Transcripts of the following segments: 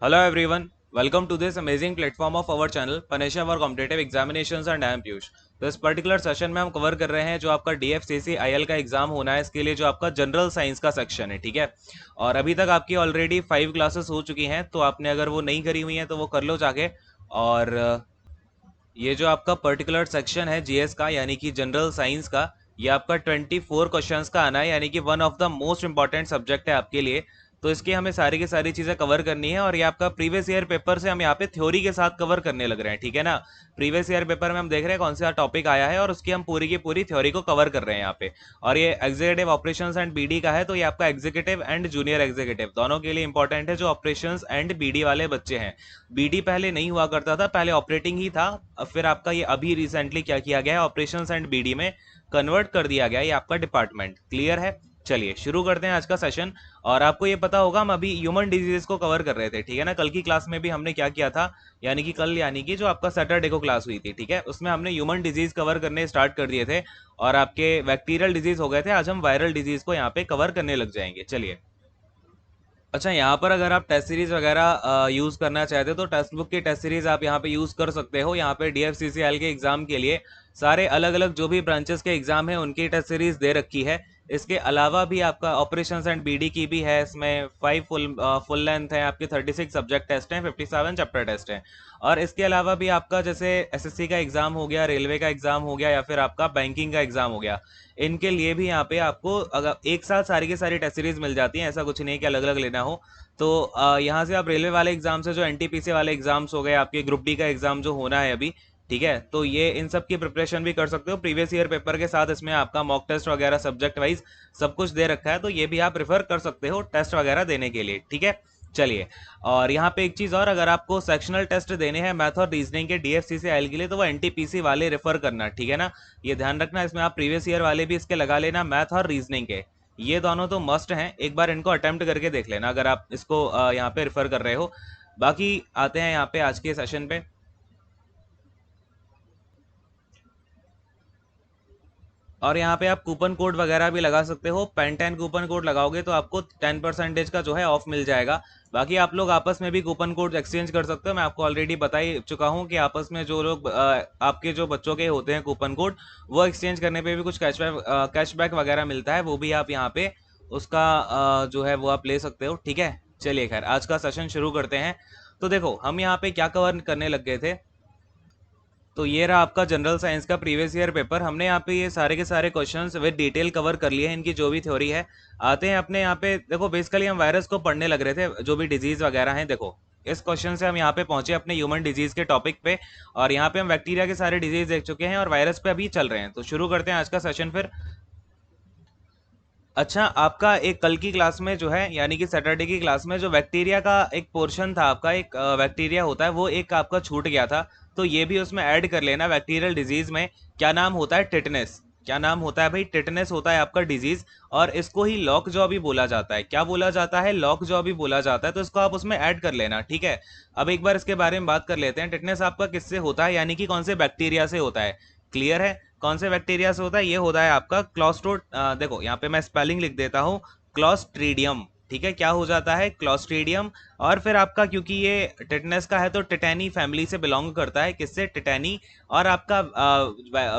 Hello everyone, welcome to this amazing platform of our channel Panisha for Competitive Examinations and I am Piyush। तो इस particular session में हम cover कर रहे हैं जो आपका DFCC IL का एग्जाम होना है, इसके लिए जो आपका जनरल साइंस का सेक्शन है, ठीक है। और अभी तक आपकी ऑलरेडी 5 क्लासेस हो चुकी हैं, तो आपने अगर वो नहीं करी हुई हैं तो वो कर लो जाके। और ये जो आपका पर्टिकुलर सेक्शन है जीएस का यानी कि जनरल साइंस का, ये आपका 24 क्वेश्चंस का आना है, यानी कि one of the most important subject है आपके लिए। तो इसकी हमें सारी की सारी चीज़ें कवर करनी है और ये आपका प्रीवियस ईयर पेपर से हम यहाँ पे थ्योरी के साथ कवर करने लग रहे हैं, ठीक है ना। प्रीवियस ईयर पेपर में हम देख रहे हैं कौन सा टॉपिक आया है और उसकी हम पूरी की पूरी थ्योरी को कवर कर रहे हैं यहाँ पे। और ये एग्जीक्यूटिव ऑपरेशंस एंड बीडी का है, तो ये आपका एग्जीक्यूटिव एंड जूनियर एग्जीक्यूटिव दोनों के लिए इंपॉर्टेंट है। जो ऑपरेशंस एंड बीडी वाले बच्चे हैं, बीडी पहले नहीं हुआ करता था, पहले ऑपरेटिंग ही था। अब फिर आपका ये अभी रिसेंटली क्या किया गया है, ऑपरेशंस एंड बीडी में कन्वर्ट कर दिया गया है ये आपका डिपार्टमेंट। क्लियर है? चलिए शुरू करते हैं आज का सेशन। और आपको ये पता होगा हम अभी ह्यूमन डिजीजेस को कवर कर रहे थे, ठीक है ना। कल की क्लास में भी हमने क्या किया था, यानी कि कल यानी कि जो आपका सैटरडे को क्लास हुई थी, ठीक है, उसमें हमने ह्यूमन डिजीज कवर करने स्टार्ट कर दिए थे और आपके बैक्टीरियल डिजीज हो गए थे। आज हम वायरल डिजीज को यहाँ पे कवर करने लग जाएंगे। चलिए, अच्छा, यहाँ पर अगर आप टेस्ट सीरीज वगैरह यूज़ करना चाहते हो तो टेक्स्ट बुक की टेस्ट सीरीज आप यहाँ पे यूज़ कर सकते हो। यहाँ पे DFCCL के एग्ज़ाम के लिए सारे अलग अलग जो भी ब्रांचेस के एग्ज़ाम है उनकी टेस्ट सीरीज दे रखी है। इसके अलावा भी आपका ऑपरेशंस एंड बीडी की भी है, इसमें 5 फुल लेंथ है आपके, 36 सब्जेक्ट टेस्ट हैं, 57 चैप्टर टेस्ट हैं। और इसके अलावा भी आपका जैसे एसएससी का एग्ज़ाम हो गया, रेलवे का एग्ज़ाम हो गया, या फिर आपका बैंकिंग का एग्ज़ाम हो गया, इनके लिए भी यहाँ पे आपको अगर एक साथ सारी की सारी टेस्ट सीरीज मिल जाती हैं। ऐसा कुछ नहीं है कि अलग अलग लेना हो। तो यहाँ से आप रेलवे वाले एग्जाम से जो एनटीपीसी वाले एग्जाम्स हो गए, आपके ग्रुप डी का एग्जाम जो होना है अभी, ठीक है, तो ये इन सब की प्रिपरेशन भी कर सकते हो प्रीवियस ईयर पेपर के साथ। इसमें आपका मॉक टेस्ट वगैरह सब्जेक्ट वाइज सब कुछ दे रखा है, तो ये भी आप प्रेफर कर सकते हो टेस्ट वगैरह देने के लिए, ठीक है। चलिए, और यहाँ पे एक चीज़ और, अगर आपको सेक्शनल टेस्ट देने हैं मैथ और रीजनिंग के DFCCL के लिए, तो वो एनटीपीसी वाले रेफर करना, ठीक है ना। ये ध्यान रखना, इसमें आप प्रीवियस ईयर वाले भी इसके लगा लेना, मैथ और रीजनिंग के। ये दोनों तो मस्ट हैं, एक बार इनको अटेम्प्ट करके देख लेना अगर आप इसको यहाँ पे रेफर कर रहे हो। बाकी आते हैं यहाँ पे आज के सेशन पे। और यहाँ पे आप कूपन कोड वगैरह भी लगा सकते हो। पेन 10 कूपन कोड लगाओगे तो आपको 10% का जो है ऑफ मिल जाएगा। बाकी आप लोग आपस में भी कूपन कोड एक्सचेंज कर सकते हो। मैं आपको ऑलरेडी बता ही चुका हूँ कि आपस में जो लोग आपके जो बच्चों के होते हैं कूपन कोड, वो एक्सचेंज करने पे भी कुछ कैशबैक वगैरह मिलता है, वो भी आप यहाँ पे उसका जो है वो आप ले सकते हो, ठीक है। चलिए, खैर आज का सेशन शुरू करते हैं। तो देखो, हम यहाँ पे क्या कवर करने लग गए थे। तो ये रहा आपका जनरल साइंस का प्रीवियस ईयर पेपर। हमने यहाँ पे ये सारे के सारे क्वेश्चंस विद डिटेल कवर कर लिए हैं, इनकी जो भी थ्योरी है। आते हैं अपने यहाँ पे, देखो बेसिकली हम वायरस को पढ़ने लग रहे थे, जो भी डिजीज वगैरह हैं। देखो, इस क्वेश्चन से हम यहाँ पे पहुंचे अपने ह्यूमन डिजीज के टॉपिक पे, और यहाँ पे हम बैक्टीरिया के सारे डिजीज देख चुके हैं और वायरस पे अभी चल रहे हैं। तो शुरू करते हैं आज का सेशन फिर। अच्छा, आपका एक कल की क्लास में जो है, यानी कि सैटरडे की क्लास में जो बैक्टीरिया का एक पोर्शन था, आपका एक बैक्टीरिया होता है, वो एक आपका छूट गया था। तो ये भी उसमें ऐड कर लेना। बैक्टीरियल डिजीज में क्या नाम होता है? टिटनेस। क्या नाम होता है भाई? टिटनेस होता है आपका डिजीज, और इसको ही लॉक जॉ भी बोला जाता है। क्या बोला जाता है? लॉक जॉ भी बोला जाता है। तो इसको आप उसमें ऐड कर लेना, ठीक है। अब एक बार इसके बारे में बात कर लेते हैं। टिटनेस आपका किससे होता है, यानी कि कौन से बैक्टीरिया से होता है? क्लियर है? कौन से बैक्टीरिया से होता है? ये होता है आपका क्लॉस्ट्रो देखो यहाँ पे मैं स्पेलिंग लिख देता हूँ, क्लॉस्ट्रीडियम, ठीक है। क्या हो जाता है? क्लॉस्ट्रीडियम। और फिर आपका, क्योंकि ये टिटनेस का है, तो टिटैनी फैमिली से बिलोंग करता है। किससे? टिटैनी। और आपका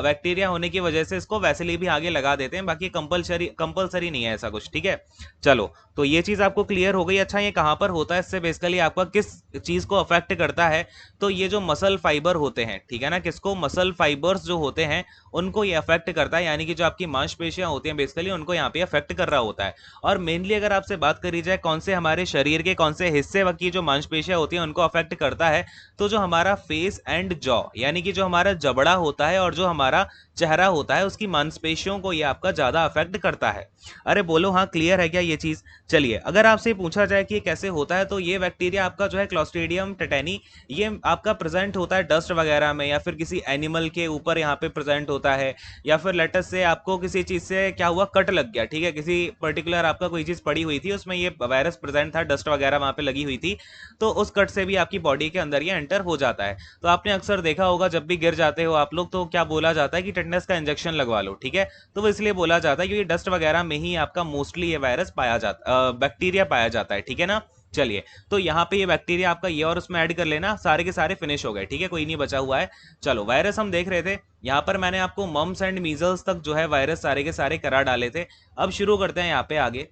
बैक्टीरिया होने की वजह से इसको वैसिली भी आगे लगा देते हैं, बाकी कंपलसरी कंपलसरी नहीं है ऐसा कुछ, ठीक है। चलो, तो ये चीज़ आपको क्लियर हो गई। अच्छा, ये कहाँ पर होता है? इससे बेसिकली आपका किस चीज़ को अफेक्ट करता है? तो ये जो मसल फाइबर होते हैं, ठीक है ना, किसको? मसल फाइबर्स जो होते हैं उनको ये अफेक्ट करता है, यानी कि जो आपकी मांसपेशियां होती हैं बेसिकली उनको यहाँ पे अफेक्ट कर रहा होता है। और मेनली अगर आपसे बात करी जाए कौन से हमारे शरीर के कौन से हिस्से की जो मांसपेशियां होती हैं उनको अफेक्ट करता है, तो जो हमारा फेस एंड जॉ, यानी कि जो हमारा जबड़ा होता है और जो हमारा चेहरा होता है, उसकी मांसपेशियों को ये आपका ज्यादा अफेक्ट करता है। अरे बोलो हाँ, क्लियर है क्या ये चीज? चलिए, अगर आपसे पूछा जाए कि ये कैसे होता है, तो ये बैक्टीरिया आपका जो है क्लॉस्ट्रीडियम टिटैनी, ये आपका प्रेजेंट होता है डस्ट वगैरह में, या फिर किसी एनिमल के ऊपर यहाँ पे प्रेजेंट होता है, या फिर लेटस से आपको किसी चीज से क्या हुआ, कट लग गया, ठीक है, किसी पर्टिकुलर आपका कोई चीज पड़ी हुई थी, उसमें ये वायरस प्रेजेंट था, डस्ट वगैरह वहां पे लगी हुई थी, तो उस कट से भी आपकी बॉडी के अंदर ये एंटर हो जाता है। तो आपने अक्सर देखा होगा जब भी गिर जाते हो आप लोग, तो क्या बोला जाता है कि टेटनस का इंजेक्शन लगवा लो, ठीक है। तो वो इसलिए बोला जाता है क्योंकि डस्ट वगैरह में ही आपका मोस्टली ये वायरस पाया जाता, बैक्टीरिया पाया जाता है, ठीक है ना। चलिए, तो यहाँ पे ये बैक्टीरिया आपका ये और उसमें ऐड कर लेना, सारे के सारे फिनिश हो गए, ठीक है, कोई नहीं बचा हुआ है। चलो, वायरस हम देख रहे थे, यहाँ पर मैंने आपको मम्स एंड मीजल्स तक जो है वायरस सारे के सारे करा डाले थे। अब शुरू करते हैं यहाँ पे आगे।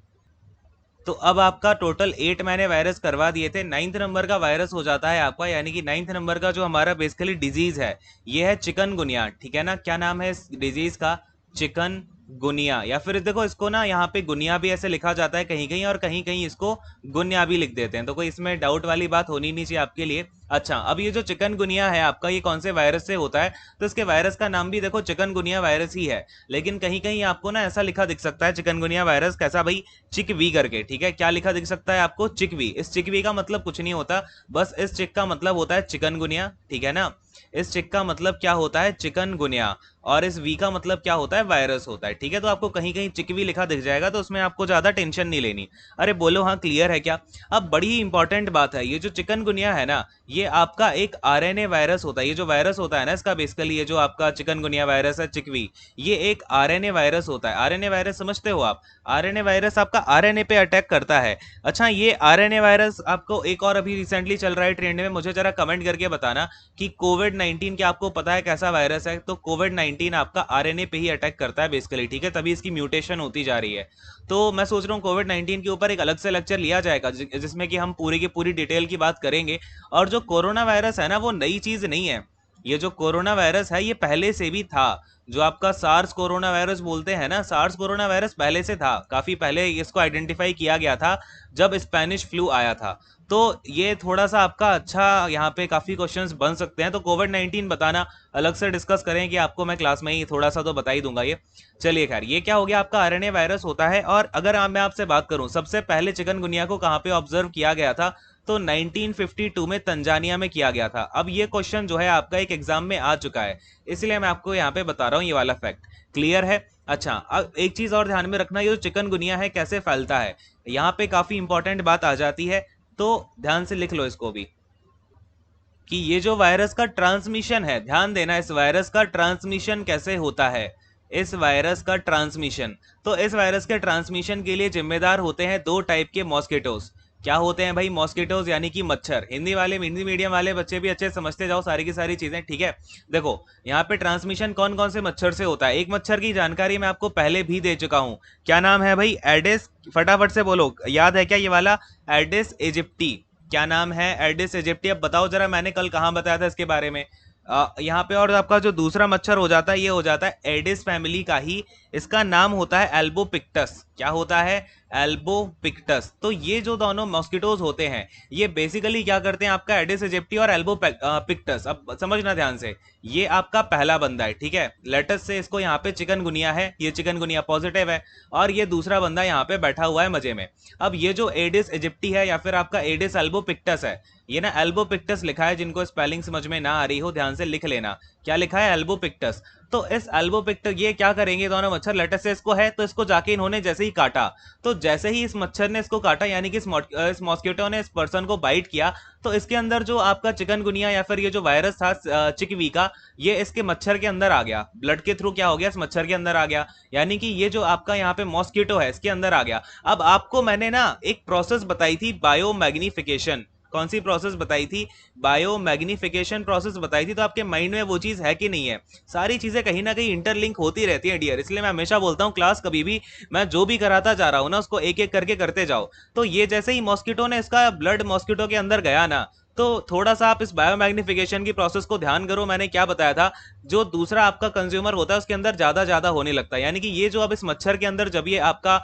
तो अब आपका टोटल 8 मैंने वायरस करवा दिए थे, 9th नंबर का वायरस हो जाता है आपका, यानी कि 9th नंबर का जो हमारा बेसिकली डिजीज है ये है चिकनगुनिया, ठीक है ना। क्या नाम है इस डिजीज का? चिकन गुनिया, या फिर देखो इसको ना यहाँ पे गुनिया भी ऐसे लिखा जाता है कहीं कहीं, और कहीं कहीं इसको गुनिया भी लिख देते हैं, तो कोई इसमें डाउट वाली बात होनी नहीं चाहिए आपके लिए। अच्छा, अब ये जो चिकनगुनिया है आपका, ये कौन से वायरस से होता है? तो इसके वायरस का नाम भी देखो चिकनगुनिया वायरस ही है, लेकिन कहीं कहीं आपको ना ऐसा लिखा दिख सकता है चिकनगुनिया वायरस, कैसा भाई? चिकवी करके, ठीक है। क्या लिखा दिख सकता है आपको? चिकवी। इस चिकवी का मतलब कुछ नहीं होता, बस इस चिक का मतलब होता है चिकनगुनिया, ठीक है ना। इस चिक का मतलब क्या होता है? चिकनगुनिया, और इस वी का मतलब क्या होता है? वायरस होता है, ठीक है। तो आपको कहीं कहीं चिकवी लिखा दिख जाएगा, तो उसमें आपको ज्यादा टेंशन नहीं लेनी। अरे बोलो हाँ, क्लियर है क्या? अब बड़ी ही इंपॉर्टेंट बात है, ये जो चिकनगुनिया है ना, ये आपका एक आरएनए वायरस होता है। ये जो वायरस होता है ना इसका, बेसिकली ये जो आपका चिकनगुनिया वायरस है चिकवी, ये एक आरएनए वायरस होता है। आरएनए वायरस समझते हो आप? आरएनए वायरस आपका आरएनए पे अटैक करता है। अच्छा, ये आरएनए वायरस आपको एक और अभी रिसेंटली चल रहा है ट्रेंड में, मुझे जरा कमेंट करके बताना कि कोविड-19 क्या आपको पता है कैसा वायरस है? तो कोविड-19 आपका आरएनए पे ही अटैक करता है बेसिकली, ठीक है, तभी इसकी म्यूटेशन होती जा रही है। तो मैं सोच रहा हूँ कोविड-19 के ऊपर एक अलग से लेक्चर लिया जाएगा, जिसमें कि हम पूरी की पूरी डिटेल की बात करेंगे। और जो कोरोना वायरस है ना, वो नई चीज नहीं है। ये जो कोरोना वायरस है ये पहले से भी था। जो आपका सार्स कोरोना वायरस बोलते हैं ना, सार्स कोरोना वायरस पहले से था, काफी पहले इसको आइडेंटिफाई किया गया था जब स्पेनिश फ्लू आया था। तो ये थोड़ा सा आपका अच्छा, यहाँ पे काफी क्वेश्चंस बन सकते हैं, तो कोविड-19 बताना अलग से डिस्कस करें कि आपको मैं क्लास में ही थोड़ा सा तो बता ही दूंगा ये। चलिए खैर, ये क्या हो गया आपका आरएनए वायरस होता है। और अगर मैं आपसे बात करूं सबसे पहले चिकनगुनिया को कहाँ पे ऑब्जर्व किया गया था, तो 1952 में तंजानिया में किया गया था। अब ये क्वेश्चन जो है आपका एक एग्जाम में आ चुका है, इसलिए मैं आपको यहाँ पे बता रहा हूँ ये वाला फैक्ट। क्लियर है? अच्छा, अब एक चीज और ध्यान में रखना, ये जो चिकनगुनिया है कैसे फैलता है, यहाँ पे काफी इंपॉर्टेंट बात आ जाती है, तो ध्यान से लिख लो इसको भी, कि ये जो वायरस का ट्रांसमिशन है, ध्यान देना, इस वायरस का ट्रांसमिशन कैसे होता है। इस वायरस का ट्रांसमिशन, तो इस वायरस के ट्रांसमिशन के लिए जिम्मेदार होते हैं दो टाइप के मॉस्किटोज। क्या होते हैं भाई? मॉस्किटोज यानी कि मच्छर। हिंदी मीडियम वाले बच्चे भी अच्छे समझते जाओ सारी की सारी चीजें, ठीक है। देखो, यहाँ पे ट्रांसमिशन कौन कौन से मच्छर से होता है, एक मच्छर की जानकारी मैं आपको पहले भी दे चुका हूं। क्या नाम है भाई? एडिस, फटाफट से बोलो, याद है क्या ये वाला? एडिस इजिप्टी। क्या नाम है? एडिस इजिप्टी। अब बताओ जरा, मैंने कल कहाँ बताया था इसके बारे में? यहाँ पे। और आपका जो दूसरा मच्छर हो जाता है, ये हो जाता है एडिस फैमिली का ही, इसका नाम होता है एल्बोपिक्टस। क्या होता है? एल्बोपिक्टस। तो ये जो दोनों मॉस्किटोज होते हैं, ये बेसिकली क्या करते हैं, आपका एडिस इजिप्टी और एल्बोपिक्टस। अब समझना ध्यान से, ये आपका पहला बंदा है, ठीक है, लेटस से इसको यहाँ पे चिकनगुनिया है, ये चिकनगुनिया पॉजिटिव है, और ये दूसरा बंदा यहाँ पे बैठा हुआ है मजे में। अब ये जो एडिस इजिप्टी है या फिर आपका एडिस एल्बोपिक्टस है, ये ना एल्बोपिक्टस लिखा है, जिनको स्पेलिंग समझ में ना आ रही हो ध्यान से लिख लेना, क्या लिखा है? एल्बोपिक्टस। तो इस एल्बोपिक्टस, ये क्या करेंगे दोनों मच्छर, लेटेस्ट से इसको है, तो इसको जाके इन्होंने जैसे ही काटा, तो जैसे ही इस मच्छर ने इसको काटा, यानी कि इस मॉस्किटो ने इस पर्सन को बाइट किया, तो इसके अंदर जो आपका चिकनगुनिया या फिर ये जो वायरस था चिकवी का, ये इसके मच्छर के अंदर आ गया, ब्लड के थ्रू क्या हो गया, इस मच्छर के अंदर आ गया, यानी कि ये जो आपका यहाँ पे मॉस्किटो है इसके अंदर आ गया। अब आपको मैंने ना एक प्रोसेस बताई थी, बायोमैग्निफिकेशन। कौन सी प्रोसेस बताई थी? बायो मैग्निफिकेशन प्रोसेस बताई थी। तो आपके माइंड में वो चीज है कि नहीं है? सारी चीजें कहीं ना कहीं इंटरलिंक होती रहती है डियर, इसलिए मैं हमेशा बोलता हूँ क्लास कभी भी मैं जो भी कराता जा रहा हूँ ना, उसको एक एक करके करते जाओ। तो ये जैसे ही मॉस्किटो ने इसका ब्लड मॉस्किटो के अंदर गया ना, तो थोड़ा सा आप इस बायोमैग्निफिकेशन की प्रोसेस को ध्यान करो। मैंने क्या बताया था, जो दूसरा आपका कंज्यूमर होता है उसके अंदर ज्यादा ज्यादा होने लगता है, यानी कि ये जो अब इस मच्छर के अंदर जब ये आपका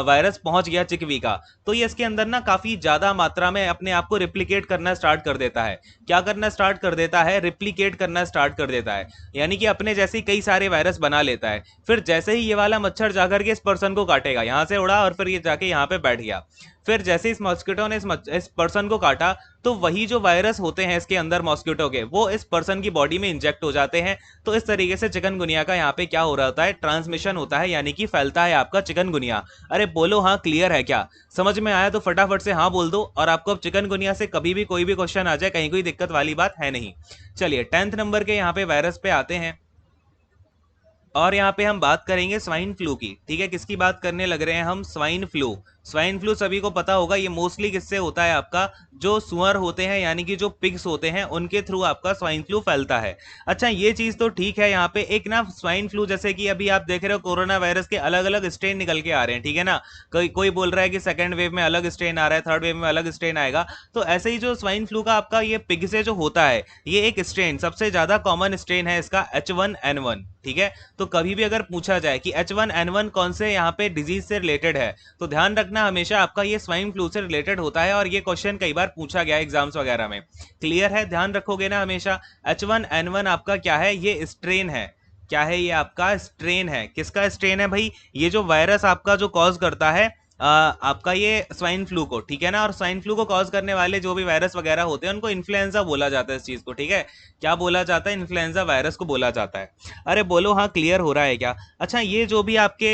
वायरस पहुंच गया चिकवी का, तो ये इसके अंदर ना काफी ज्यादा मात्रा में अपने आप को रिप्लिकेट करना स्टार्ट कर देता है। क्या करना स्टार्ट कर देता है? रिप्लिकेट करना स्टार्ट कर देता है, यानी कि अपने जैसे कई सारे वायरस बना लेता है। फिर जैसे ही ये वाला मच्छर जाकर के इस पर्सन को काटेगा, यहां से उड़ा और फिर ये जाके यहाँ पे बैठ गया, फिर जैसे इस मॉस्किटो ने इस पर्सन को काटा, तो वही जो वायरस होते हैं इसके अंदर मॉस्किटो के, वो इस पर्सन की बॉडी में इंजेक्ट हो जाते हैं। तो इस तरीके से चिकनगुनिया का यहाँ पे क्या हो रहा होता है? ट्रांसमिशन होता है, यानी कि फैलता है आपका चिकनगुनिया। अरे बोलो हाँ, क्लियर है क्या? समझ में आया तो फटाफट से हाँ बोल दो। और आपको अब चिकनगुनिया से कभी भी कोई भी क्वेश्चन आ जाए, कहीं कोई दिक्कत वाली बात है नहीं। चलिए 10th नंबर के यहाँ पे वायरस पे आते हैं, और यहाँ पे हम बात करेंगे स्वाइन फ्लू की, ठीक है। किसकी बात करने लग रहे हैं हम? Swine flu. स्वाइन फ्लू सभी को पता होगा, ये मोस्टली किससे होता है, आपका जो सुअर होते हैं यानी कि जो पिग्स होते हैं उनके थ्रू आपका स्वाइन फ्लू फैलता है। अच्छा ये चीज तो ठीक है, यहाँ पे एक ना स्वाइन फ्लू जैसे कि अभी आप देख रहे हो कोरोना वायरस के अलग अलग स्ट्रेन निकल के आ रहे हैं, ठीक है ना। कोई बोल रहा है कि सेकंड वेव में अलग स्ट्रेन आ रहा है, थर्ड वेव में अलग स्ट्रेन आएगा। तो ऐसे ही जो स्वाइन फ्लू का आपका ये पिग से जो होता है, ये एक स्ट्रेन सबसे ज्यादा कॉमन स्ट्रेन है इसका H1N1, ठीक है। तो कभी भी अगर पूछा जाए कि H1N1 कौन से यहाँ पे डिजीज से रिलेटेड है, तो ध्यान रखना हमेशा आपका ये स्वाइन फ्लू से रिलेटेड होता है, और ये क्वेश्चन कई बार पूछा गया एग्जाम्स वगैरह में। क्लियर है, ध्यान रखोगे ना हमेशा। H1N1 आपका क्या है, ये स्ट्रेन है। क्या है, ये आपका स्ट्रेन है। किसका स्ट्रेन है भाई, ये जो वायरस आपका जो कॉज करता है आपका ये स्वाइन फ्लू को, ठीक है ना। और स्वाइन फ्लू को कॉज करने वाले जो भी वायरस वगैरह होते हैं उनको इन्फ्लुएंजा बोला जाता है इस चीज को, ठीक है। क्या बोला जाता है, इन्फ्लुएंजा वायरस को बोला जाता है। अरे बोलो हाँ, क्लियर हो रहा है क्या। अच्छा ये जो भी आपके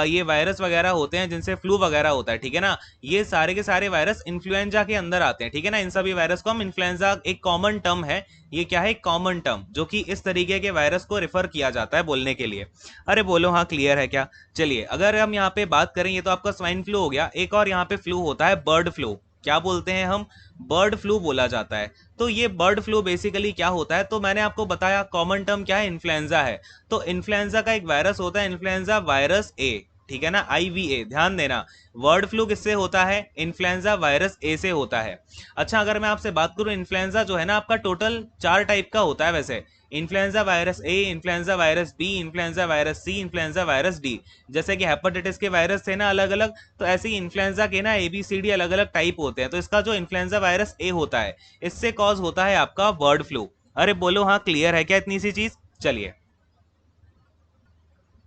ये वायरस वगैरह होते हैं जिनसे फ्लू वगैरह होता है, ठीक है ना, ये सारे के सारे वायरस इन्फ्लुएंजा के अंदर आते हैं, ठीक है ना। इन सभी वायरस को हम इन्फ्लुएंजा, एक कॉमन टर्म है ये, क्या है, कॉमन टर्म जो कि इस तरीके के वायरस को रेफर किया जाता है बोलने के लिए। अरे बोलो हाँ, क्लियर है क्या। चलिए अगर हम यहाँ पे बात करें, ये तो आपका स्वाइन फ्लू हो गया, एक और यहाँ पे फ्लू होता है बर्ड फ्लू। क्या बोलते हैं हम, बर्ड फ्लू बोला जाता है। तो ये बर्ड फ्लू बेसिकली क्या होता है, तो मैंने आपको बताया कॉमन टर्म क्या है, इन्फ्लुएंजा है। तो इन्फ्लुएंजा का एक वायरस होता है, इन्फ्लुएंजा वायरस ए, ठीक है ना, IVA। ध्यान देना, बर्ड फ्लू किससे होता है, इन्फ्लुएंजा वायरस ए से होता है। अच्छा अगर मैं आपसे बात करूं, इन्फ्लुएंजा जो है ना आपका टोटल 4 टाइप का होता है वैसे। Influenza virus A, influenza virus B, influenza virus C, influenza virus D. जैसे कि हेपेटाइटिस के वायरस थे ना अलग अलग, तो ऐसे ही इन्फ्लुएंजा के ना ABCD अलग अलग टाइप होते हैं। तो इसका जो इन्फ्लुएंजा वायरस ए होता है, इससे कॉज होता है आपका बर्ड फ्लू। अरे बोलो हाँ, क्लियर है क्या इतनी सी चीज। चलिए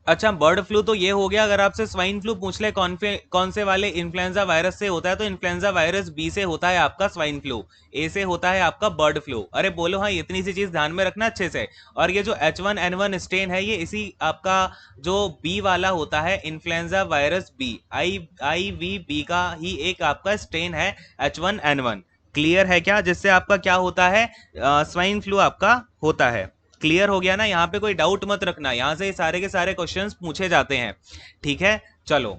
अच्छा, बर्ड फ्लू तो ये हो गया। अगर आपसे स्वाइन फ्लू पूछ ले कौन से वाले इन्फ्लुएंजा वायरस से होता है, तो इन्फ्लुएंजा वायरस बी से होता है आपका स्वाइन फ्लू, ए से होता है आपका बर्ड फ्लू। अरे बोलो हाँ, इतनी सी चीज ध्यान में रखना अच्छे से। और ये जो H1N1 स्ट्रेन है, ये इसी आपका जो बी वाला होता है, इन्फ्लुएंजा वायरस बी, IVB का ही एक आपका स्ट्रेन है H1N1। क्लियर है क्या, जिससे आपका क्या होता है, स्वाइन फ्लू आपका होता है। क्लियर हो गया ना, यहाँ पे कोई डाउट मत रखना, यहाँ से सारे के सारे क्वेश्चंस पूछे जाते हैं, ठीक है। चलो,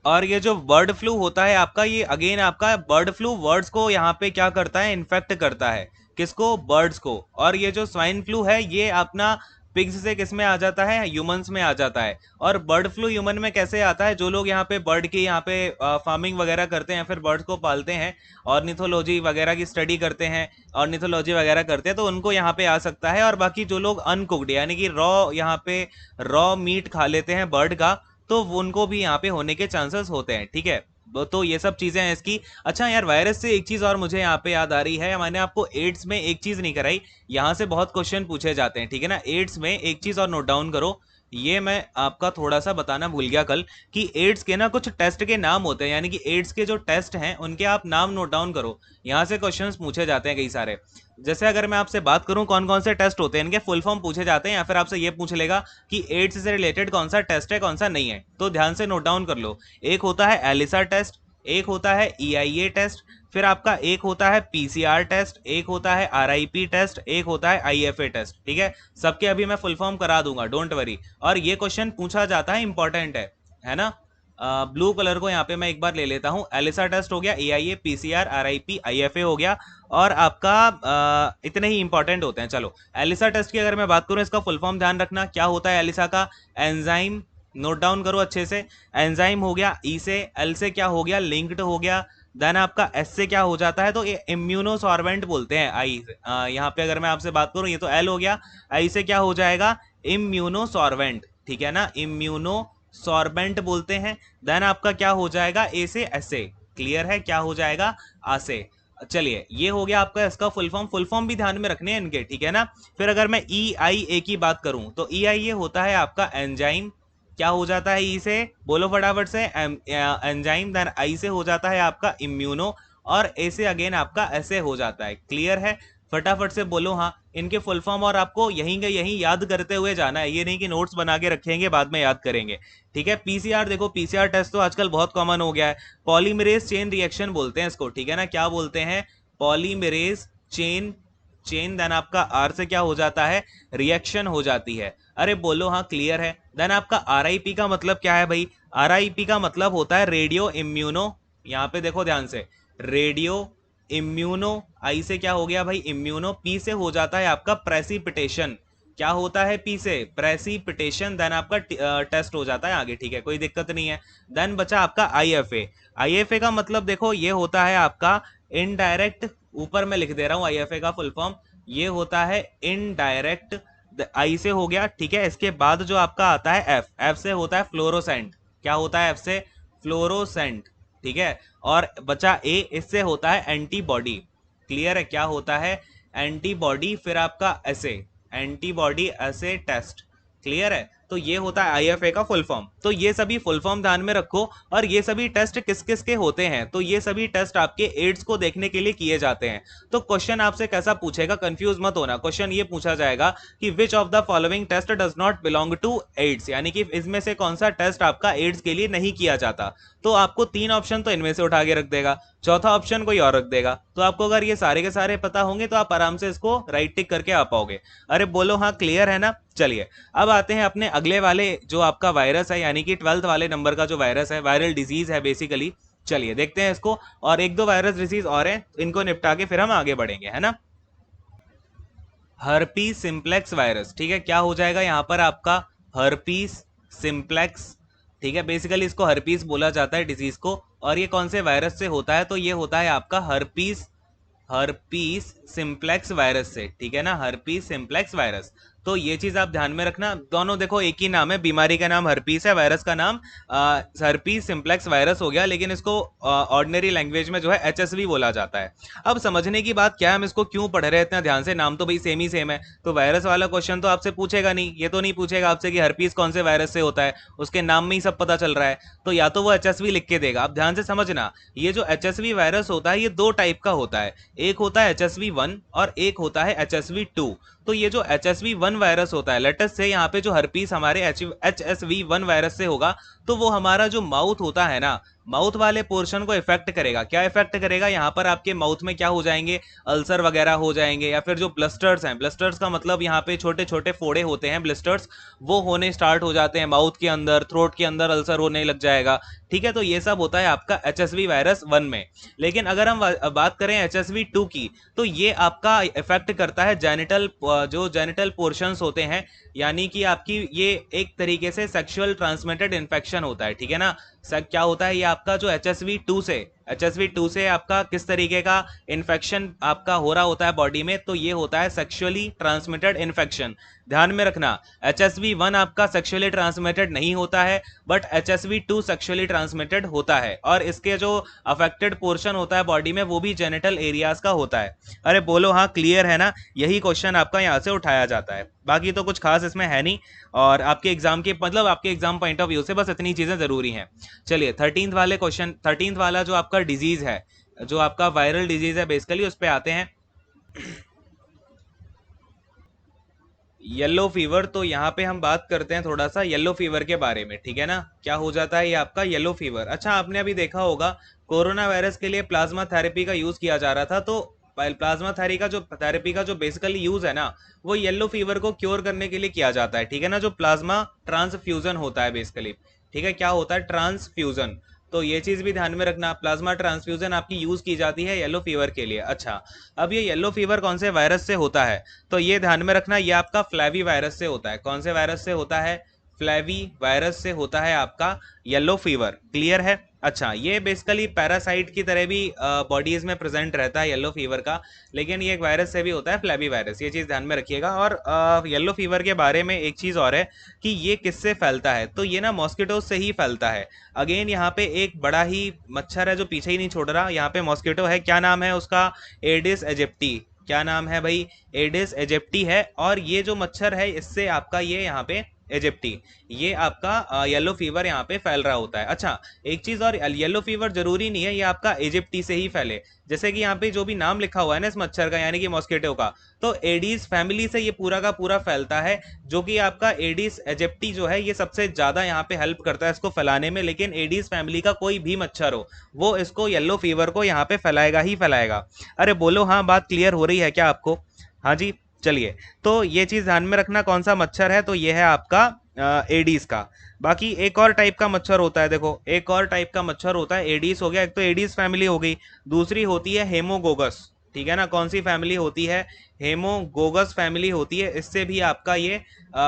और ये जो बर्ड फ्लू होता है आपका, ये अगेन आपका बर्ड फ्लू वर्ड्स को यहाँ पे क्या करता है, इन्फेक्ट करता है। किसको, बर्ड्स को। और ये जो स्वाइन फ्लू है, ये अपना पिग्स से किस में आ जाता है, ह्यूमंस में आ जाता है। और बर्ड फ्लू ह्यूमन में कैसे आता है, जो लोग यहाँ पे बर्ड की यहाँ पे फार्मिंग वगैरह करते हैं, फिर बर्ड्स को पालते हैं, ऑर्निथोलॉजी वगैरह की स्टडी करते हैं, ऑर्निथोलॉजी वगैरह करते हैं, तो उनको यहाँ पे आ सकता है। और बाकी जो लोग अनकुक्ड यानी कि रॉ, यहाँ पे रॉ मीट खा लेते हैं बर्ड का, तो उनको भी यहाँ पे होने के चांसेस होते हैं, ठीक है। तो ये सब चीजें हैं इसकी। अच्छा यार, वायरस से एक चीज और मुझे यहाँ पे याद आ रही है, मैंने आपको एड्स में एक चीज नहीं कराई, यहाँ से बहुत क्वेश्चन पूछे जाते हैं, ठीक है ना। एड्स में एक चीज और नोट डाउन करो, ये मैं आपका थोड़ा सा बताना भूल गया कल, कि एड्स के ना कुछ टेस्ट के नाम होते हैं, यानी कि एड्स के जो टेस्ट हैं उनके आप नाम नोट डाउन करो, यहाँ से क्वेश्चंस पूछे जाते हैं कई सारे। जैसे अगर मैं आपसे बात करूं कौन कौन से टेस्ट होते हैं, इनके फुल फॉर्म पूछे जाते हैं, या फिर आपसे ये पूछ लेगा कि एड्स से रिलेटेड कौन सा टेस्ट है कौन सा नहीं है, तो ध्यान से नोट डाउन कर लो। एक होता है एलिसा टेस्ट, एक होता है EIA टेस्ट, फिर आपका एक होता है PCR टेस्ट, एक होता है RIP टेस्ट, एक होता है IFA टेस्ट, ठीक है। सबके अभी मैं फुल फॉर्म करा दूंगा, डोंट वरी। और ये क्वेश्चन पूछा जाता है, इंपॉर्टेंट है ना। ब्लू कलर को यहाँ पे मैं एक बार ले लेता हूँ। एलिसा टेस्ट हो गया, AIA, PCR, RIP, IFA हो गया, और आपका इतने ही इंपॉर्टेंट होते हैं। चलो, एलिसा टेस्ट की अगर मैं बात करूँ, इसका फुल फॉर्म ध्यान रखना क्या होता है एलिसा का, एंजाइम, नोट डाउन करो अच्छे से। एंजाइम हो गया, ई से, एल से क्या हो गया, लिंक्ड हो गया। देन आपका एस से क्या हो जाता है, तो ये इम्यूनोसॉर्बेंट बोलते हैं। आई यहाँ पे अगर मैं आपसे बात करूँ, ये तो एल हो गया, आई से क्या हो जाएगा, इम्यूनोसॉर्बेंट, ठीक है ना, इम्यूनोसॉर्बेंट बोलते हैं। देन आपका क्या हो जाएगा, ए से एसे, क्लियर है, क्या हो जाएगा, आसे। चलिए, ये हो गया आपका इसका फुल फॉर्म भी ध्यान में रखने हैं इनके, ठीक है ना। फिर अगर मैं EIA की बात करूं, तो EIA होता है आपका एंजाइम, क्या हो जाता है ई से, बोलो फटाफट से, एंजाइम। देन आई से हो जाता है आपका इम्यूनो, और ए से अगेन आपका ऐसे हो जाता है। क्लियर है, फटाफट से बोलो हाँ इनके फुल फॉर्म, और आपको यहीं के यहीं याद करते हुए जाना है, ये नहीं कि नोट्स बना के रखेंगे बाद में याद करेंगे, ठीक है। PCR देखो, PCR टेस्ट तो आजकल बहुत कॉमन हो गया है, पॉलीमरेज चेन रिएक्शन बोलते हैं इसको, ठीक है ना। क्या बोलते हैं, पॉलीमरेज चेन, देन आपका आर से क्या हो जाता है, रिएक्शन हो जाती है। अरे बोलो हाँ, क्लियर है। देन आपका RIP का मतलब क्या है भाई, RIP का मतलब होता है रेडियो इम्यूनो, यहाँ पे देखो ध्यान से, रेडियो इम्यूनो, आई से क्या हो गया भाई इम्यूनो, पी से हो जाता है आपका प्रेसिपिटेशन, क्या होता है पी से प्रेसिपिटेशन, देन आपका टेस्ट हो जाता है आगे, ठीक है कोई दिक्कत नहीं है। देन बचा आपका IFA, IFA का मतलब देखो ये होता है आपका इनडायरेक्ट, ऊपर मैं लिख दे रहा हूँ IFA का फुल फॉर्म, ये होता है इनडायरेक्ट, आई से हो गया, ठीक है। इसके बाद जो आपका आता है एफ, एफ से होता है फ्लोरोसेंट, क्या होता है एफ से फ्लोरोसेंट, ठीक है। और बचा ए, इससे होता है एंटीबॉडी, क्लियर है, क्या होता है एंटीबॉडी, फिर आपका ऐसे एंटीबॉडी ऐसे टेस्ट, क्लियर है। तो ये होता है IFA का फुल फॉर्म। तो ये सभी फुल फॉर्म ध्यान में रखो, और ये सभी टेस्ट किस किस के होते हैं, तो ये सभी टेस्ट आपके एड्स को देखने के लिए किए जाते हैं। तो क्वेश्चन आपसे कैसा पूछेगा, कंफ्यूज मत होना, क्वेश्चन ये पूछा जाएगा कि which of the following test does not belong to AIDS, यानी कि इसमें से कौन सा टेस्ट आपका एड्स के लिए नहीं किया जाता। तो आपको 3 ऑप्शन तो इनमें से उठा के रख देगा, चौथा ऑप्शन कोई और रख देगा। तो आपको अगर ये सारे के सारे पता होंगे तो आप आराम से इसको राइट टिक करके आ पाओगे। अरे बोलो हाँ क्लियर है ना। चलिए अब आते हैं अपने अगले वाले जो आपका वायरस है, यानी कि 12th वाले नंबर का जो वायरस है, वायरल डिजीज है बेसिकली। चलिए देखते हैं इसको, और एक दो वायरस डिजीज और हैं, इनको निपटा के फिर हम आगे बढ़ेंगे, है ना। हर्पीस सिंप्लेक्स वायरस, ठीक है, क्या हो जाएगा यहाँ पर आपका हर्पीस सिंप्लेक्स, ठीक है, बेसिकली इसको हर्पीस बोला जाता है डिजीज को। और ये कौन से वायरस से होता है, तो ये होता है आपका हर्पीस, हर्पीस सिंप्लेक्स वायरस से, ठीक है ना, हर्पीस सिंप्लेक्स वायरस। तो ये चीज आप ध्यान में रखना, दोनों देखो एक ही नाम है, बीमारी का नाम हर्पीस है, वायरस का नाम हर्पीस सिंप्लेक्स वायरस हो गया, लेकिन इसको ऑर्डिनरी लैंग्वेज में जो है HSV बोला जाता है। अब समझने की बात क्या है, हम इसको क्यों पढ़ रहे हैं इतना ध्यान से, नाम तो भाई सेम ही सेम है, तो वायरस वाला क्वेश्चन तो आपसे पूछेगा नहीं, ये तो नहीं पूछेगा आपसे कि हर्पीस कौन से वायरस से होता है, उसके नाम में ही सब पता चल रहा है। तो या तो वो HSV लिख के देगा, आप ध्यान से समझना, ये जो HSV वायरस होता है ये 2 टाइप का होता है, एक होता है HSV1 और एक होता है HSV2। तो ये जो HSV1 वायरस होता है, लेटेस्ट से यहाँ पे जो हर्पीस हमारे HSV1 वायरस से होगा, तो वो हमारा जो माउथ होता है ना, माउथ वाले पोर्शन को इफेक्ट करेगा। क्या इफेक्ट करेगा, यहाँ पर आपके माउथ में क्या हो जाएंगे, अल्सर वगैरह हो जाएंगे, या फिर जो ब्लस्टर्स हैं, ब्लस्टर्स का मतलब यहाँ पे छोटे छोटे फोड़े होते हैं, ब्लिस्टर्स, वो होने स्टार्ट हो जाते हैं माउथ के अंदर, थ्रोट के अंदर अल्सर होने लग जाएगा, ठीक है। तो ये सब होता है आपका HSV वायरस 1 में। लेकिन अगर हम बात करें HSV2 की, तो ये आपका इफेक्ट करता है जेनिटल, जो जेनिटल पोर्शंस होते हैं, यानी कि आपकी ये एक तरीके से सेक्सुअल ट्रांसमिटेड इन्फेक्शन होता है, ठीक है ना। क्या होता है ये आपका जो HSV2 से आपका किस तरीके का इन्फेक्शन आपका हो रहा होता है बॉडी में, तो ये होता है सेक्सुअली ट्रांसमिटेड इन्फेक्शन। ध्यान में रखना, HSV1 आपका सेक्सुअली ट्रांसमिटेड नहीं होता है, बट HSV2 सेक्सुअली ट्रांसमिटेड होता है, और इसके जो अफेक्टेड पोर्शन होता है बॉडी में वो भी जेनिटल एरियाज का होता है। अरे बोलो हाँ क्लियर है ना, यही क्वेश्चन आपका यहाँ से उठाया जाता है, बाकी तो कुछ खास इसमें है नहीं, और आपके एग्जाम के मतलब आपके एग्जाम पॉइंट ऑफ व्यू से बस इतनी चीजें जरूरी हैं। चलिए 13th वाले क्वेश्चन, 13th वाला जो आपका डिजीज है, जो आपका वायरल डिजीज है बेसिकली, उस पर आते हैं। येलो फीवर, तो यहाँ पे हम बात करते हैं थोड़ा सा येलो फीवर के बारे में, ठीक है ना। क्या हो जाता है ये आपका येलो फीवर। अच्छा आपने अभी देखा होगा कोरोना वायरस के लिए प्लाज्मा थेरेपी का यूज किया जा रहा था, तो प्लाज्मा थेरेपी का जो बेसिकली यूज है ना, वो येलो फीवर को क्योर करने के लिए किया जाता है, ठीक है ना, जो प्लाज्मा ट्रांसफ्यूजन होता है बेसिकली, ठीक है, क्या होता है ट्रांसफ्यूजन। तो ये चीज भी ध्यान में रखना, प्लाज्मा ट्रांसफ्यूजन आपकी यूज की जाती है येलो फीवर के लिए। अच्छा अब ये येलो फीवर कौन से वायरस से होता है, तो ये ध्यान में रखना, ये आपका फ्लैवी वायरस से होता है। कौन से वायरस से होता है, फ्लैवी वायरस से होता है आपका येलो फीवर, क्लियर है। अच्छा ये बेसिकली पैरासाइट की तरह भी बॉडीज में प्रेजेंट रहता है येलो फीवर का, लेकिन ये एक वायरस से भी होता है, फ्लैवी वायरस, ये चीज़ ध्यान में रखिएगा। और येलो फीवर के बारे में एक चीज़ और है कि ये किससे फैलता है, तो ये ना मॉस्किटो से ही फैलता है। अगेन यहाँ पे एक बड़ा ही मच्छर है जो पीछे ही नहीं छोड़ रहा, यहाँ पे मॉस्किटो है, क्या नाम है उसका, एडिस एजिप्टी, क्या नाम है भाई, एडिस एजिप्टी है। और ये जो मच्छर है इससे आपका ये यहाँ पे इजिप्टी, ये आपका येलो फीवर यहाँ पे फैल रहा होता है। अच्छा एक चीज और, येलो फीवर जरूरी नहीं है ये आपका इजिप्टी से ही फैले, जैसे कि यहाँ पे जो भी नाम लिखा हुआ है ना इस मच्छर का, यानी कि मॉस्किटो का, तो एडीज फैमिली से ये पूरा का पूरा फैलता है, जो कि आपका एडीज एजिप्टी जो है ये सबसे ज्यादा यहाँ पे हेल्प करता है इसको फैलाने में। लेकिन एडीज फैमिली का कोई भी मच्छर हो, वो इसको येलो फीवर को यहाँ पे फैलाएगा ही फैलाएगा। अरे बोलो हाँ, बात क्लियर हो रही है क्या आपको। हाँ जी चलिए, तो ये चीज ध्यान में रखना कौन सा मच्छर है, तो ये है आपका एडीज का। बाकी एक और टाइप का मच्छर होता है, देखो एक और टाइप का मच्छर होता है, एडीज हो गया, एक तो एडीज फैमिली हो गई, दूसरी होती है हेमोगोगस। ठीक है ना, कौन सी फैमिली होती है, हेमोगोगस फैमिली होती है, इससे भी आपका ये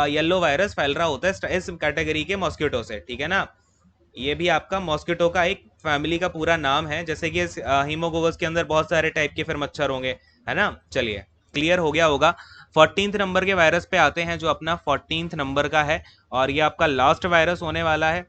येलो वायरस फैल रहा होता है इस कैटेगरी के मॉस्किटो से। ठीक है ना, ये भी आपका मॉस्किटो का एक फैमिली का पूरा नाम है, जैसे कि हीमोगोगस के अंदर बहुत सारे टाइप के फिर मच्छर होंगे, है ना। चलिए, क्लियर हो गया होगा। 14th नंबर के वायरस पे आते हैं, जो अपना 14th नंबर का है, और ये आपका लास्ट वायरस होने वाला है।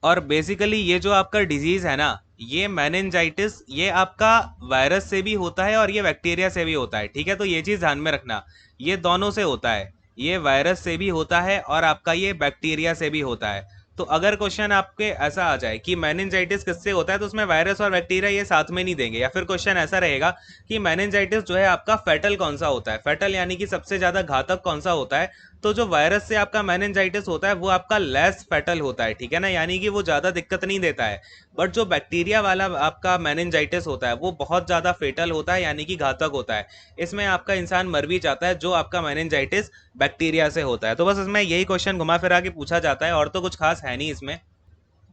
और बेसिकली ये जो आपका डिजीज है ना, ये मेनिंजाइटिस, ये आपका वायरस से भी होता है और ये बैक्टीरिया से भी होता है। ठीक है, तो ये चीज ध्यान में रखना, ये दोनों से होता है, ये वायरस से भी होता है और आपका ये बैक्टीरिया से भी होता है। तो अगर क्वेश्चन आपके ऐसा आ जाए कि मेनिंजाइटिस किससे होता है, तो उसमें वायरस और बैक्टीरिया ये साथ में नहीं देंगे, या फिर क्वेश्चन ऐसा रहेगा कि मेनिंजाइटिस जो है आपका फेटल कौन सा होता है, फेटल यानी कि सबसे ज्यादा घातक कौन सा होता है, तो जो वायरस से आपका मेनिंजाइटिस होता है वो आपका लेस फेटल होता है। ठीक है ना, यानी कि वो ज्यादा दिक्कत नहीं देता है। बट जो बैक्टीरिया वाला आपका मेनिंजाइटिस होता है वो बहुत ज्यादा फेटल होता है, यानी कि घातक होता है। इसमें आपका इंसान मर भी जाता है, जो आपका मेनिंजाइटिस बैक्टीरिया से होता है। तो बस इसमें यही क्वेश्चन घुमा फिरा के पूछा जाता है, और तो कुछ खास है नहीं इसमें।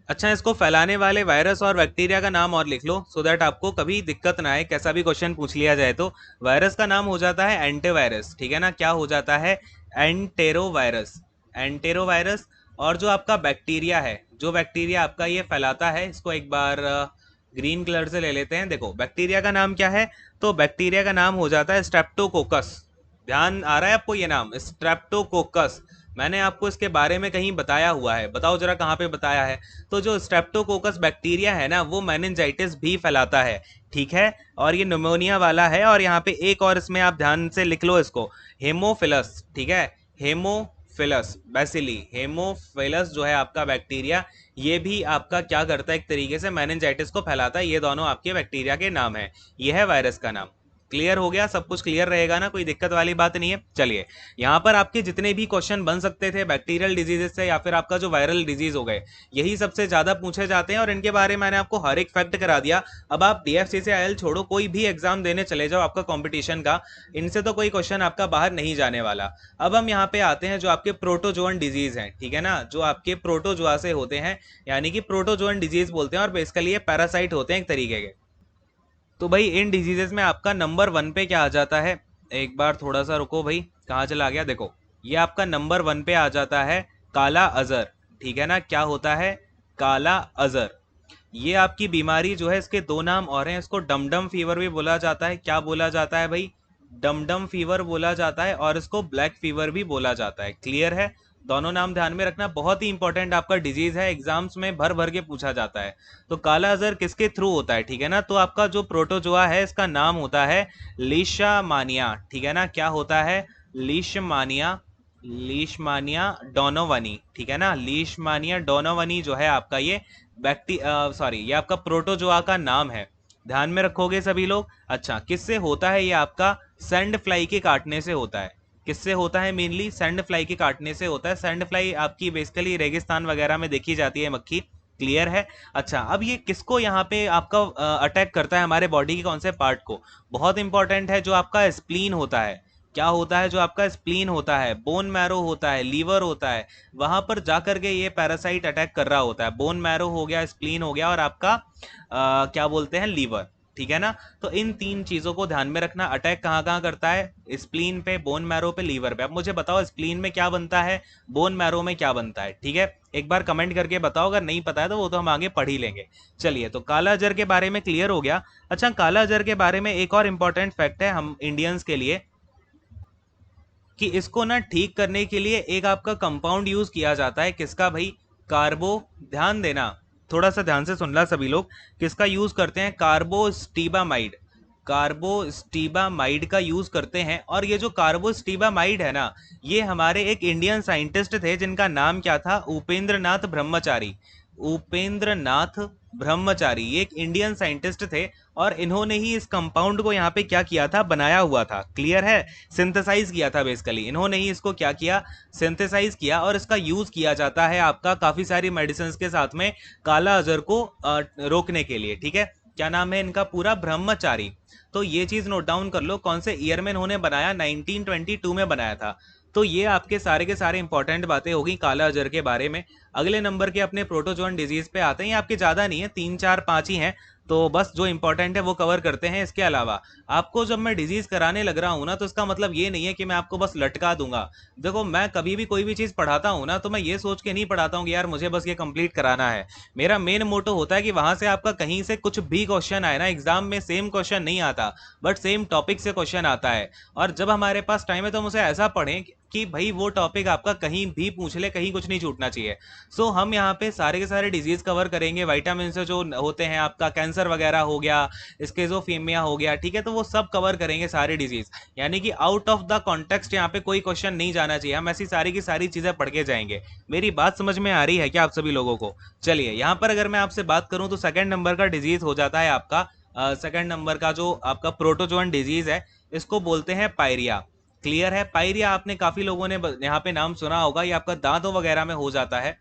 अच्छा, इसको फैलाने वाले वायरस और बैक्टीरिया का नाम और लिख लो, सो दैट आपको कभी दिक्कत ना आए, कैसा भी क्वेश्चन पूछ लिया जाए तो। वायरस का नाम हो जाता है एंटीवायरस। ठीक है ना, क्या हो जाता है, एंटेरोवायरस, एंटेरोवायरस। और जो आपका बैक्टीरिया है, जो बैक्टीरिया आपका ये फैलाता है, इसको एक बार ग्रीन कलर से ले लेते हैं। देखो बैक्टीरिया का नाम क्या है, तो बैक्टीरिया का नाम हो जाता है स्ट्रेप्टोकोकस। ध्यान आ रहा है आपको ये नाम, स्ट्रेप्टोकोकस। मैंने आपको इसके बारे में कहीं बताया हुआ है, बताओ जरा कहाँ पे बताया है। तो जो स्ट्रेप्टोकोकस बैक्टीरिया है ना, वो मेनिंजाइटिस भी फैलाता है। ठीक है, और ये निमोनिया वाला है। और यहाँ पे एक और इसमें आप ध्यान से लिख लो इसको, हेमोफिलस। ठीक है, हेमोफिलस बैसिली, हेमोफिलस जो है आपका बैक्टीरिया, ये भी आपका क्या करता है, एक तरीके से मेनिंजाइटिस को फैलाता है। ये दोनों आपके बैक्टीरिया के नाम है, ये है वायरस का नाम। क्लियर हो गया, सब कुछ क्लियर रहेगा ना, कोई दिक्कत वाली बात नहीं है। चलिए, यहाँ पर आपके जितने भी क्वेश्चन बन सकते थे बैक्टीरियल डिजीजेस से, या फिर आपका जो वायरल डिजीज हो गए, यही सबसे ज्यादा पूछे जाते हैं, और इनके बारे में मैंने आपको हर एक फैक्ट करा दिया। अब आप DFCCIL छोड़ो, कोई भी एग्जाम देने चले जाओ आपका कंपटीशन का, इनसे तो कोई क्वेश्चन आपका बाहर नहीं जाने वाला। अब हम यहाँ पे आते हैं जो आपके प्रोटोजोअन डिजीज हैं। ठीक है ना, जो आपके प्रोटोजोआ से होते हैं, यानी कि प्रोटोजोअन डिजीज बोलते हैं, और बेसिकली ये पैरासाइट होते हैं एक तरीके के। तो भाई इन डिजीजेस में आपका नंबर 1 पे क्या आ जाता है, एक बार थोड़ा सा रुको भाई, कहाँ चला गया, देखो ये आपका नंबर 1 पे आ जाता है काला अजर। ठीक है ना, क्या होता है, काला अजर। ये आपकी बीमारी जो है, इसके दो नाम और हैं, इसको डमडम फीवर भी बोला जाता है। क्या बोला जाता है भाई, डमडम फीवर बोला जाता है, और इसको ब्लैक फीवर भी बोला जाता है। क्लियर है, दोनों नाम ध्यान में रखना, बहुत ही इंपॉर्टेंट आपका डिजीज है, एग्जाम्स में भर भर के पूछा जाता है। तो काला अजर किसके थ्रू होता है, ठीक है ना, तो आपका जो प्रोटोजोआ है इसका नाम होता है लीशमानिया। ठीक है ना, क्या होता है, लीशमानिया, लीशमानिया डोनोवनी। ठीक है ना, लीशमानिया डोनोवनी जो है आपका ये सॉरी, ये आपका प्रोटोजोआ का नाम है, ध्यान में रखोगे सभी लोग। अच्छा, किससे होता है ये आपका, सैंड फ्लाई के काटने से होता है। किससे होता है, मेनली सैंड फ्लाई के काटने से होता है। सैंड फ्लाई आपकी बेसिकली रेगिस्तान वगैरह में देखी जाती है मक्खी। क्लियर है। अच्छा, अब ये किसको यहाँ पे आपका अटैक करता है, हमारे बॉडी के कौन से पार्ट को, बहुत इंपॉर्टेंट है, जो आपका स्प्लीन होता है। क्या होता है, जो आपका स्प्लीन होता है, बोन मैरो होता है, लीवर होता है, वहां पर जाकर के ये पैरासाइट अटैक कर रहा होता है। बोन मैरो हो गया, स्प्लीन हो गया, और आपका क्या बोलते हैं, लीवर। ठीक है ना, तो इन तीन चीजों को ध्यान में रखना, अटैक कहाँ कहाँ करता है, स्प्लीन पे, बोन मैरो पे, लीवर पे। अब मुझे बताओ स्प्लीन में क्या बनता है, बोन मैरो में क्या बनता है। ठीक है, एक बार कमेंट करके बताओ, अगर नहीं पता है तो वो तो हम आगे पढ़ ही लेंगे। चलिए, तो काला अजर के बारे में क्लियर हो गया। अच्छा, काला अजर के बारे में एक और इंपॉर्टेंट फैक्ट है हम इंडियंस के लिए, कि इसको ना ठीक करने के लिए एक आपका कंपाउंड यूज किया जाता है, किसका भाई, कार्बो, ध्यान देना, थोड़ा सा ध्यान से सुन ला सभी लोग, किसका यूज करते हैं, कार्बोस्टीबामाइड, कार्बोस्टीबामाइड का यूज करते हैं। और ये जो कार्बोस्टीबामाइड है ना, ये हमारे एक इंडियन साइंटिस्ट थे जिनका नाम क्या था, उपेंद्र नाथ ब्रह्मचारी, उपेंद्र नाथ ब्रह्मचारी, ये एक इंडियन साइंटिस्ट थे, और इन्होंने ही इस कंपाउंड को यहाँ पे क्या किया था, बनाया हुआ था। क्लियर है, सिंथेसाइज किया था, बेसिकली इन्होंने ही इसको क्या किया, सिंथेसाइज किया, और इसका यूज किया जाता है आपका काफी सारी मेडिसिन के साथ में काला अजर को रोकने के लिए। ठीक है, क्या नाम है इनका पूरा? ब्रह्मचारी। तो ये चीज नोट डाउन कर लो, कौन से ईयर में इन्होंने बनाया? 1922 में बनाया था। तो ये आपके सारे के सारे इंपॉर्टेंट बातें होगी काला अजहर के बारे में। अगले नंबर के अपने प्रोटोजोन डिजीज पे आते हैं। ये आपके ज्यादा नहीं है, 3 4 5 ही हैं, तो बस जो इंपॉर्टेंट है वो कवर करते हैं। इसके अलावा आपको जब मैं डिजीज कराने लग रहा हूँ ना, तो इसका मतलब ये नहीं है कि मैं आपको बस लटका दूंगा। देखो, मैं कभी भी कोई भी चीज पढ़ाता हूँ ना, तो मैं ये सोच के नहीं पढ़ाता हूँ कि यार मुझे बस ये कंप्लीट कराना है। मेरा मेन मोटो होता है कि वहां से आपका कहीं से कुछ भी क्वेश्चन आए ना, एग्जाम में सेम क्वेश्चन नहीं आता, बट सेम टॉपिक से क्वेश्चन आता है। और जब हमारे पास टाइम है तो हम उसे ऐसा पढ़ें कि भाई वो टॉपिक आपका कहीं भी पूछ ले, कहीं कुछ नहीं छूटना चाहिए। सो हम यहाँ पे सारे के सारे डिजीज कवर करेंगे। विटामिन से जो होते हैं, आपका कैंसर वगैरह हो गया, स्किज़ोफ्रेनिया हो गया, ठीक है, तो वो सब कवर करेंगे सारे डिजीज। यानी कि आउट ऑफ द कॉन्टेक्स्ट यहाँ पे कोई क्वेश्चन नहीं जाना चाहिए, हम ऐसी सारी की सारी चीजें पढ़ के जाएंगे। मेरी बात समझ में आ रही है क्या आप सभी लोगों को? चलिए, यहाँ पर अगर मैं आपसे बात करूं तो सेकंड नंबर का डिजीज हो जाता है आपका, सेकंड नंबर का जो आपका प्रोटोजोन डिजीज है, इसको बोलते हैं पायरिया। क्लियर है? पायरिया आपने काफी लोगों ने यहाँ पे नाम सुना होगा। ये आपका दांतों वगैरह में हो जाता है,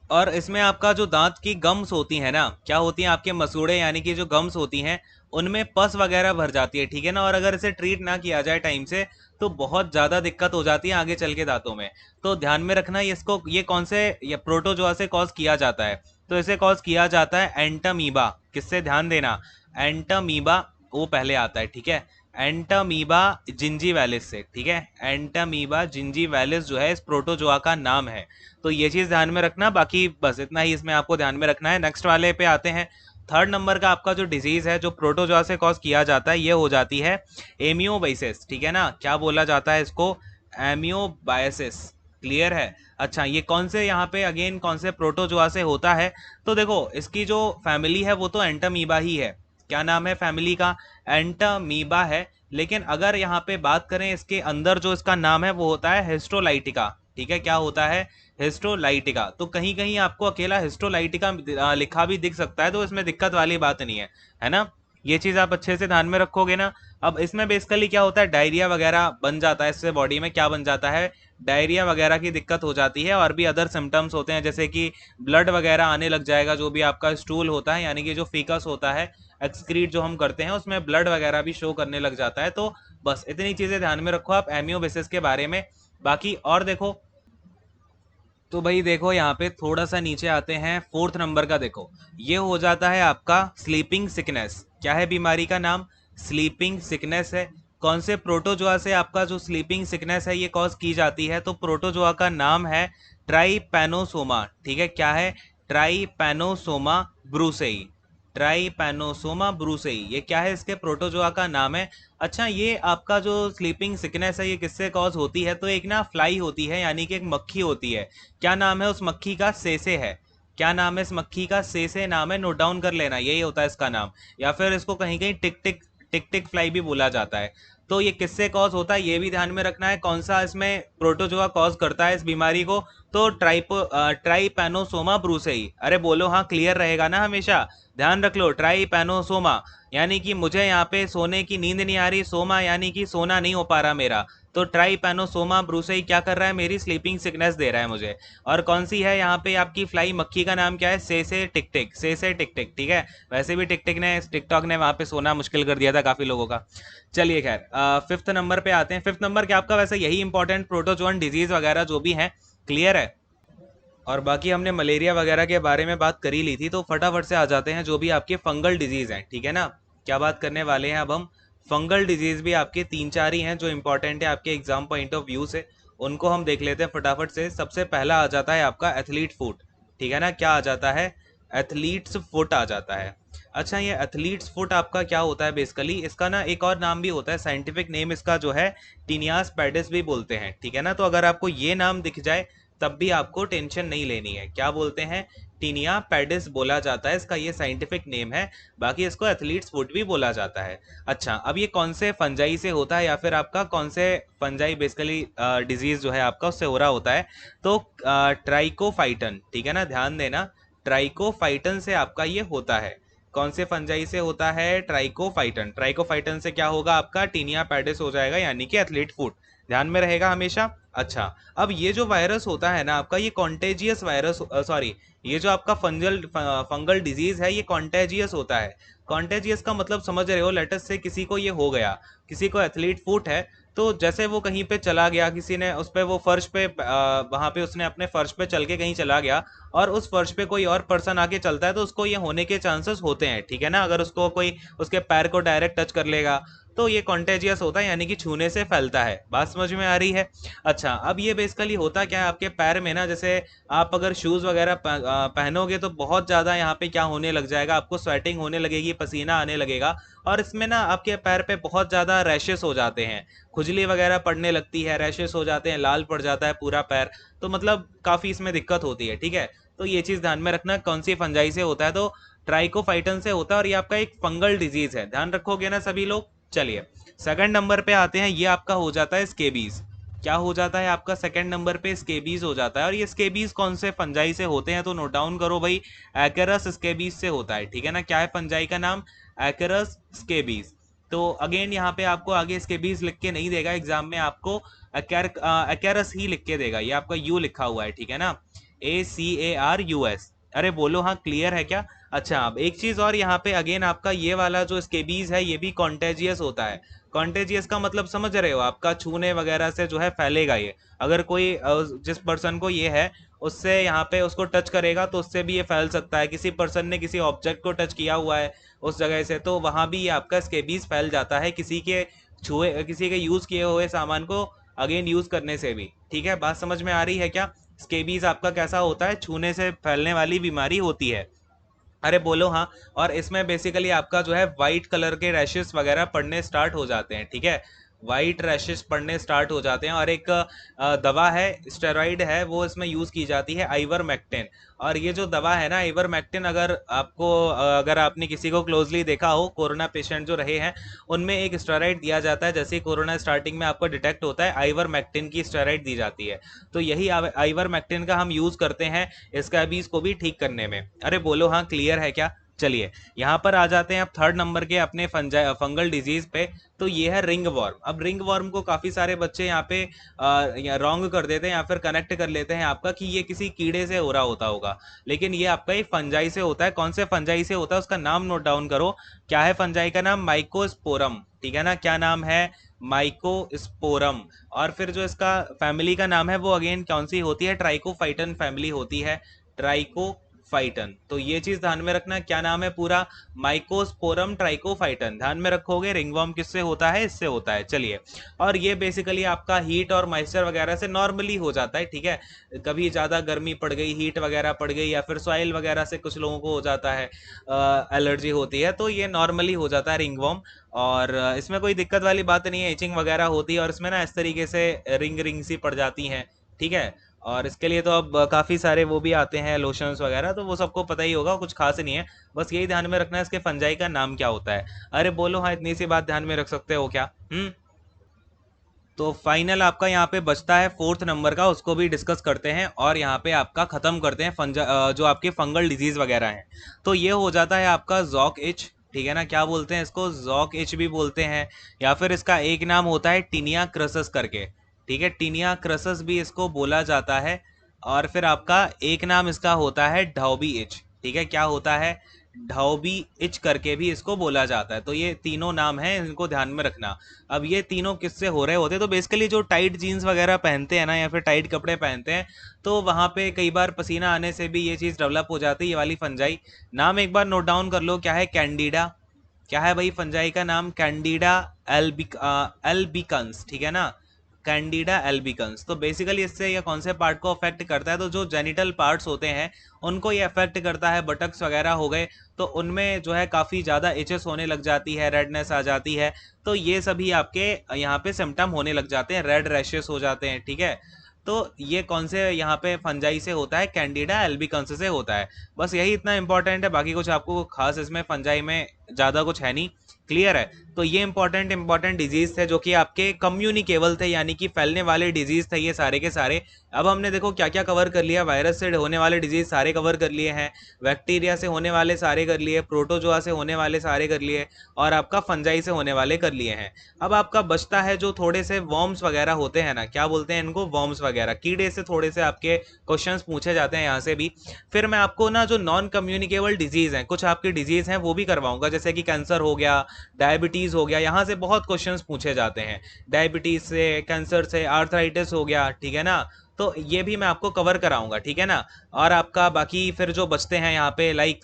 और इसमें आपका जो दांत की गम्स होती है ना, क्या होती हैं आपके मसूड़े, यानी कि जो गम्स होती हैं उनमें पस वगैरह भर जाती है, ठीक है ना। और अगर इसे ट्रीट ना किया जाए टाइम से तो बहुत ज़्यादा दिक्कत हो जाती है आगे चल के दांतों में। तो ध्यान में रखना, इसको ये कौन से ये प्रोटोजोआ से कॉज किया जाता है? तो इसे कॉज किया जाता है एंटामीबा। किससे? ध्यान देना, एंटामीबा वो पहले आता है, ठीक है। एंटामीबा जिंजीवैलिस से, ठीक है। एंटामीबा जिंजीवैलिस जो है इस प्रोटोजोआ का नाम है। तो ये चीज ध्यान में रखना, बाकी बस इतना ही इसमें आपको ध्यान में रखना है। नेक्स्ट वाले पे आते हैं। थर्ड नंबर का आपका जो डिजीज है जो प्रोटोजोआ से कॉज किया जाता है, ये हो जाती है एमियोबाइसिस, ठीक है ना। क्या बोला जाता है इसको? एमियोबाइसिस। क्लियर है? अच्छा, ये कौन से यहाँ पे अगेन कौन से प्रोटोजोआ से होता है? तो देखो, इसकी जो फैमिली है वो तो एंटामीबा ही है। क्या नाम है फैमिली का? एंटामीबा है। लेकिन अगर यहाँ पे बात करें इसके अंदर जो इसका नाम है वो होता है हिस्टोलाइटिका, ठीक है। क्या होता है? हिस्टोलाइटिका। तो कहीं कहीं आपको अकेला हिस्टोलाइटिका लिखा भी दिख सकता है, तो इसमें दिक्कत वाली बात नहीं है ना। ये चीज आप अच्छे से ध्यान में रखोगे ना। अब इसमें बेसिकली क्या होता है, डायरिया वगैरह बन जाता है इससे, बॉडी में क्या बन जाता है, डायरिया वगैरह की दिक्कत हो जाती है। और भी अदर सिम्टम्स होते हैं, जैसे कि ब्लड वगैरह आने लग जाएगा, जो भी आपका स्टूल होता है, यानी कि जो फीकस होता है, एक्सक्रीट जो हम करते हैं, उसमें ब्लड वगैरह भी शो करने लग जाता है। तो बस इतनी चीजें ध्यान में रखो आप एमियोबेसिस के बारे में। बाकी और देखो, तो भाई देखो यहाँ पे थोड़ा सा नीचे आते हैं, फोर्थ नंबर का देखो, ये हो जाता है आपका स्लीपिंग सिकनेस। क्या है बीमारी का नाम? स्लीपिंग सिकनेस है। कौन से प्रोटोजोआ से आपका जो स्लीपिंग सिकनेस है ये कॉज की जाती है? तो प्रोटोजोआ का नाम है ट्राइपैनोसोमा, ठीक है। क्या है? ट्राइपैनोसोमा ब्रूसेई। ट्राइपैनोसोमा ब्रूसेई, ये क्या है? इसके प्रोटोजोआ का नाम है। अच्छा, ये आपका जो स्लीपिंग सिकनेस है ये किससे कॉज होती है? तो एक ना फ्लाई होती है, यानी कि एक मक्खी होती है। क्या नाम है उस मक्खी का? सेसे है। क्या नाम है इस मक्खी का? सेसे नाम है, नोट डाउन कर लेना, यही होता है इसका नाम। या फिर इसको कहीं कहीं टिक टिक टिक टिक फ्लाई भी बोला जाता है। तो ये किससे कॉज होता है ये भी ध्यान में रखना है, कौन सा इसमें प्रोटोजोआ कॉज करता है इस बीमारी को? तो ट्राइपैनोसोमा ब्रूसेई। अरे बोलो हाँ, क्लियर रहेगा ना हमेशा। ध्यान रख लो, ट्राइपैनोसोमा, यानी कि मुझे यहाँ पे सोने की नींद नहीं आ रही, सोमा यानी कि सोना नहीं हो पा रहा मेरा। तो ट्राइपैनोसोमा ब्रूसेई क्या कर रहा है? मेरी स्लीपिंग सिकनेस दे रहा है मुझे। और कौन सी है यहाँ पे आपकी फ्लाई मक्खी का नाम क्या है? से टिक टिक, से टिक टिक, ठीक है। वैसे भी टिक टिक ने, टिकटॉक ने वहाँ पे सोना मुश्किल कर दिया था काफी लोगों का। चलिए खैर, फिफ्थ नंबर पे आते हैं। फिफ्थ नंबर क्या आपका? वैसे यही इंपॉर्टेंट प्रोटोजोन डिजीज वगैरह जो भी है, क्लियर है। और बाकी हमने मलेरिया वगैरह के बारे में बात कर ही ली थी, तो फटाफट से आ जाते हैं जो भी आपके फंगल डिजीज हैं, ठीक है ना। क्या बात करने वाले हैं अब हम? फंगल डिजीज भी आपके 3 4 ही हैं जो इंपॉर्टेंट है आपके एग्जाम पॉइंट ऑफ व्यू से। उनको हम देख लेते हैं फटाफट से। सबसे पहला आ जाता है आपका एथलीट फुट, ठीक है ना। क्या आ जाता है? एथलीट्स फुट आ जाता है। अच्छा, ये एथलीट्स फुट आपका क्या होता है? बेसिकली इसका ना एक और नाम भी होता है, साइंटिफिक नेम इसका जो है टीनियास पेडिस भी बोलते हैं, ठीक है ना। तो अगर आपको ये नाम दिख जाए तब भी आपको टेंशन नहीं लेनी है। क्या बोलते हैं? टीनिया पेडिस बोला जाता है, इसका ये साइंटिफिक नेम है। बाकी इसको एथलीट्स फुट भी बोला जाता है। अच्छा, अब ये कौन से फंजाई से होता है, या फिर आपका कौन से फंजाई बेसिकली डिजीज जो है आपका उससे हो रहा होता है? तो ट्राइकोफाइटन, ठीक है ना, ध्यान देना, ट्राइकोफाइटन से आपका ये होता है। कौन से फंजाई से होता है? ट्राइकोफाइटन। ट्राइकोफाइटन से क्या होगा आपका? टीनिया पेडिस हो जाएगा, यानी कि एथलीट फुट। ध्यान में रहेगा हमेशा। अच्छा, अब ये जो वायरस होता है ना आपका, ये कॉन्टेजियस वायरस, सॉरी, ये जो आपका फंगल डिजीज है ये कॉन्टेजियस होता है। कॉन्टेजियस का मतलब समझ रहे हो, लेटस से किसी को ये हो गया, किसी को एथलीट फुट है, तो जैसे वो कहीं पे चला गया, किसी ने उस पे वो फर्श पे वहां पे उसने अपने फर्श पे चल के कहीं चला गया और उस फर्श पे कोई और पर्सन आके चलता है तो उसको ये होने के चांसेस होते हैं, ठीक है ना। अगर उसको कोई उसके पैर को डायरेक्ट टच कर लेगा तो ये कॉन्टेजियस होता है, यानी कि छूने से फैलता है। बात समझ में आ रही है। अच्छा, अब ये बेसिकली होता क्या है आपके पैर में ना, जैसे आप अगर शूज वगैरह पहनोगे तो बहुत ज्यादा यहाँ पे क्या होने लग जाएगा, आपको स्वेटिंग होने लगेगी, पसीना आने लगेगा, और इसमें ना आपके पैर पे बहुत ज्यादा रैशेस हो जाते हैं, खुजली वगैरह पड़ने लगती है, रैशेस हो जाते हैं, लाल पड़ जाता है पूरा पैर, तो मतलब काफी इसमें दिक्कत होती है, ठीक है। तो ये चीज ध्यान में रखना कौन सी फंजाई से होता है, तो ट्राइकोफाइटन से होता है, और ये आपका एक फंगल डिजीज है, ध्यान रखोगे ना सभी लोग। चलिए, सेकंड नंबर पे आते हैं, ये आपका हो जाता है स्केबीज। क्या हो जाता है आपका सेकंड नंबर पे, स्केबीज हो जाता है। और ये स्केबीज कौन से फंजाई से होते हैं, तो नोट डाउन करो भाई, एकरस स्केबीज से होता है, ठीक है ना। क्या है फंजाई का नाम, एकरस स्केबीज। तो अगेन यहाँ पे आपको आगे स्केबीज लिख के नहीं देगा एग्जाम में, आपको एकरस ही लिख के देगा, ये आपका यू लिखा हुआ है, ठीक है ना, ACARUS। अरे बोलो हाँ, क्लियर है क्या। अच्छा, अब एक चीज और यहाँ पे अगेन आपका ये वाला जो स्केबीज है ये भी कॉन्टेजियस होता है। कॉन्टेजियस का मतलब समझ रहे हो, आपका छूने वगैरह से जो है फैलेगा ये। अगर कोई जिस पर्सन को ये है उससे यहाँ पे उसको टच करेगा तो उससे भी ये फैल सकता है। किसी पर्सन ने किसी ऑब्जेक्ट को टच किया हुआ है उस जगह से, तो वहां भी ये आपका स्केबीज फैल जाता है, किसी के छुए, किसी के यूज किए हुए सामान को अगेन यूज करने से भी, ठीक है। बात समझ में आ रही है क्या। स्केबीज आपका कैसा होता है, छूने से फैलने वाली बीमारी होती है। अरे बोलो हाँ। और इसमें बेसिकली आपका जो है वाइट कलर के रैशेस वगैरह पड़ने स्टार्ट हो जाते हैं, ठीक है। वाइट रैशेस पड़ने स्टार्ट हो जाते हैं, और एक दवा है, स्टेरॉइड है, वो इसमें यूज की जाती है, आइवरमेक्टिन। और ये जो दवा है ना आइवरमेक्टिन, अगर आपको अगर आपने किसी को क्लोजली देखा हो, कोरोना पेशेंट जो रहे हैं उनमें एक स्टेरॉइड दिया जाता है, जैसे कोरोना स्टार्टिंग में आपको डिटेक्ट होता है आइवरमेक्टिन की स्टेरॉइड दी जाती है। तो यही आइवरमेक्टिन का हम यूज करते हैं स्कैबीज को भी ठीक करने में। अरे बोलो हाँ, क्लियर है क्या। चलिए, यहाँ पर आ जाते हैं अब थर्ड नंबर के अपने फंगल डिजीज पे। तो ये है रिंग वर्म। अब रिंग वर्म को काफी सारे बच्चे यहाँ पे रॉन्ग कर देते हैं या फिर कनेक्ट कर लेते हैं आपका कि ये किसी कीड़े से हो रहा होगा, लेकिन ये आपका एक फंजाई से होता है। कौन से फंजाई से होता है उसका नाम नोट डाउन करो। क्या है फंजाई का नाम, माइकोस्पोरम, ठीक है ना। क्या नाम है, माइकोस्पोरम। और फिर जो इसका फैमिली का नाम है वो अगेन कौन सी होती है, ट्राइकोफाइटन फैमिली होती है, ट्राइकोफाइटन। तो ये चीज ध्यान में रखना, क्या नाम है पूरा, माइकोस्पोरम ट्राइकोफाइटन। ध्यान में रखोगे, रिंगवर्म किससे होता है, इससे होता है। चलिए, और ये बेसिकली आपका हीट और मॉइस्चर वगैरह से नॉर्मली हो जाता है, ठीक है। कभी ज्यादा गर्मी पड़ गई, हीट वगैरह पड़ गई, या फिर सॉइल वगैरह से कुछ लोगों को हो जाता है, एलर्जी होती है, तो ये नॉर्मली हो जाता है रिंगवर्म। और इसमें कोई दिक्कत वाली बात नहीं है, इचिंग वगैरह होती है और इसमें ना इस तरीके से रिंग रिंग सी पड़ जाती हैं, ठीक है। और इसके लिए तो अब काफ़ी सारे वो भी आते हैं लोशंस वगैरह, तो वो सबको पता ही होगा, कुछ खास नहीं है। बस यही ध्यान में रखना है इसके फंजाई का नाम क्या होता है। अरे बोलो हाँ, इतनी सी बात ध्यान में रख सकते हो क्या। तो फाइनल आपका यहाँ पे बचता है फोर्थ नंबर का, उसको भी डिस्कस करते हैं और यहाँ पे आपका खत्म करते हैं जो आपके फंगल डिजीज वगैरह हैं। तो ये हो जाता है आपका जॉक इच, ठीक है ना। क्या बोलते हैं इसको, जॉक इच भी बोलते हैं, या फिर इसका एक नाम होता है टीनिया क्रसस करके, ठीक है, टीनिया क्रसस भी इसको बोला जाता है। और फिर आपका एक नाम इसका होता है ढाउबी इच, ठीक है। क्या होता है, ढाउबी इच करके भी इसको बोला जाता है। तो ये तीनों नाम हैं, इनको ध्यान में रखना। अब ये तीनों किससे हो रहे होते हैं, तो बेसिकली जो टाइट जीन्स वगैरह पहनते हैं ना, या फिर टाइट कपड़े पहनते हैं, तो वहां पे कई बार पसीना आने से भी ये चीज डेवलप हो जाती है, ये वाली फंजाई। नाम एक बार नोट डाउन कर लो, क्या है, कैंडिडा। क्या है भाई फंजाई का नाम, कैंडिडा एल्बिकन्स, ठीक है ना, कैंडिडा एल्बिकन्स। तो बेसिकली इससे ये कौन से पार्ट को अफेक्ट करता है, तो जो जेनिटल पार्ट्स होते हैं उनको ये अफेक्ट करता है, बटक्स वगैरह हो गए, तो उनमें जो है काफ़ी ज़्यादा एचेस होने लग जाती है, रेडनेस आ जाती है। तो ये सभी आपके यहाँ पे सिम्टम होने लग जाते हैं, रेड रैशेस हो जाते हैं, ठीक है। तो ये कौन से यहाँ पे फंजाई से होता है, कैंडिडा एल्बिकन्स से होता है। बस यही इतना इंपॉर्टेंट है, बाकी कुछ आपको खास इसमें फंजाई में ज़्यादा कुछ है नहीं। क्लियर है। तो ये इंपॉर्टेंट डिजीज थे जो कि आपके कम्युनिकेबल थे, यानी कि फैलने वाले डिजीज थे ये सारे के सारे। अब हमने देखो क्या क्या कवर कर लिया, वायरस से होने वाले डिजीज सारे कवर कर लिए हैं, बैक्टीरिया से होने वाले सारे कर लिए, प्रोटोजोआ से होने वाले सारे कर लिए, और आपका फंजाई से होने वाले कर लिए हैं। अब आपका बचता है जो थोड़े से वॉर्म्स वगैरह होते हैं ना, क्या बोलते हैं इनको, वॉर्म्स वगैरह, कीड़े से थोड़े से आपके क्वेश्चंस पूछे जाते हैं यहाँ से भी। फिर मैं आपको ना जो नॉन कम्युनिकेबल डिजीज हैं, कुछ आपकी डिजीज हैं वो भी करवाऊंगा, जैसे कि कैंसर हो गया, डायबिटीज हो गया, यहाँ से बहुत क्वेश्चंस पूछे जाते हैं, डायबिटीज से, कैंसर से, आर्थराइटिस हो गया, ठीक है ना। तो ये भी मैं आपको कवर कराऊंगा, ठीक है ना। और आपका बाकी फिर जो बचते हैं यहाँ पे, लाइक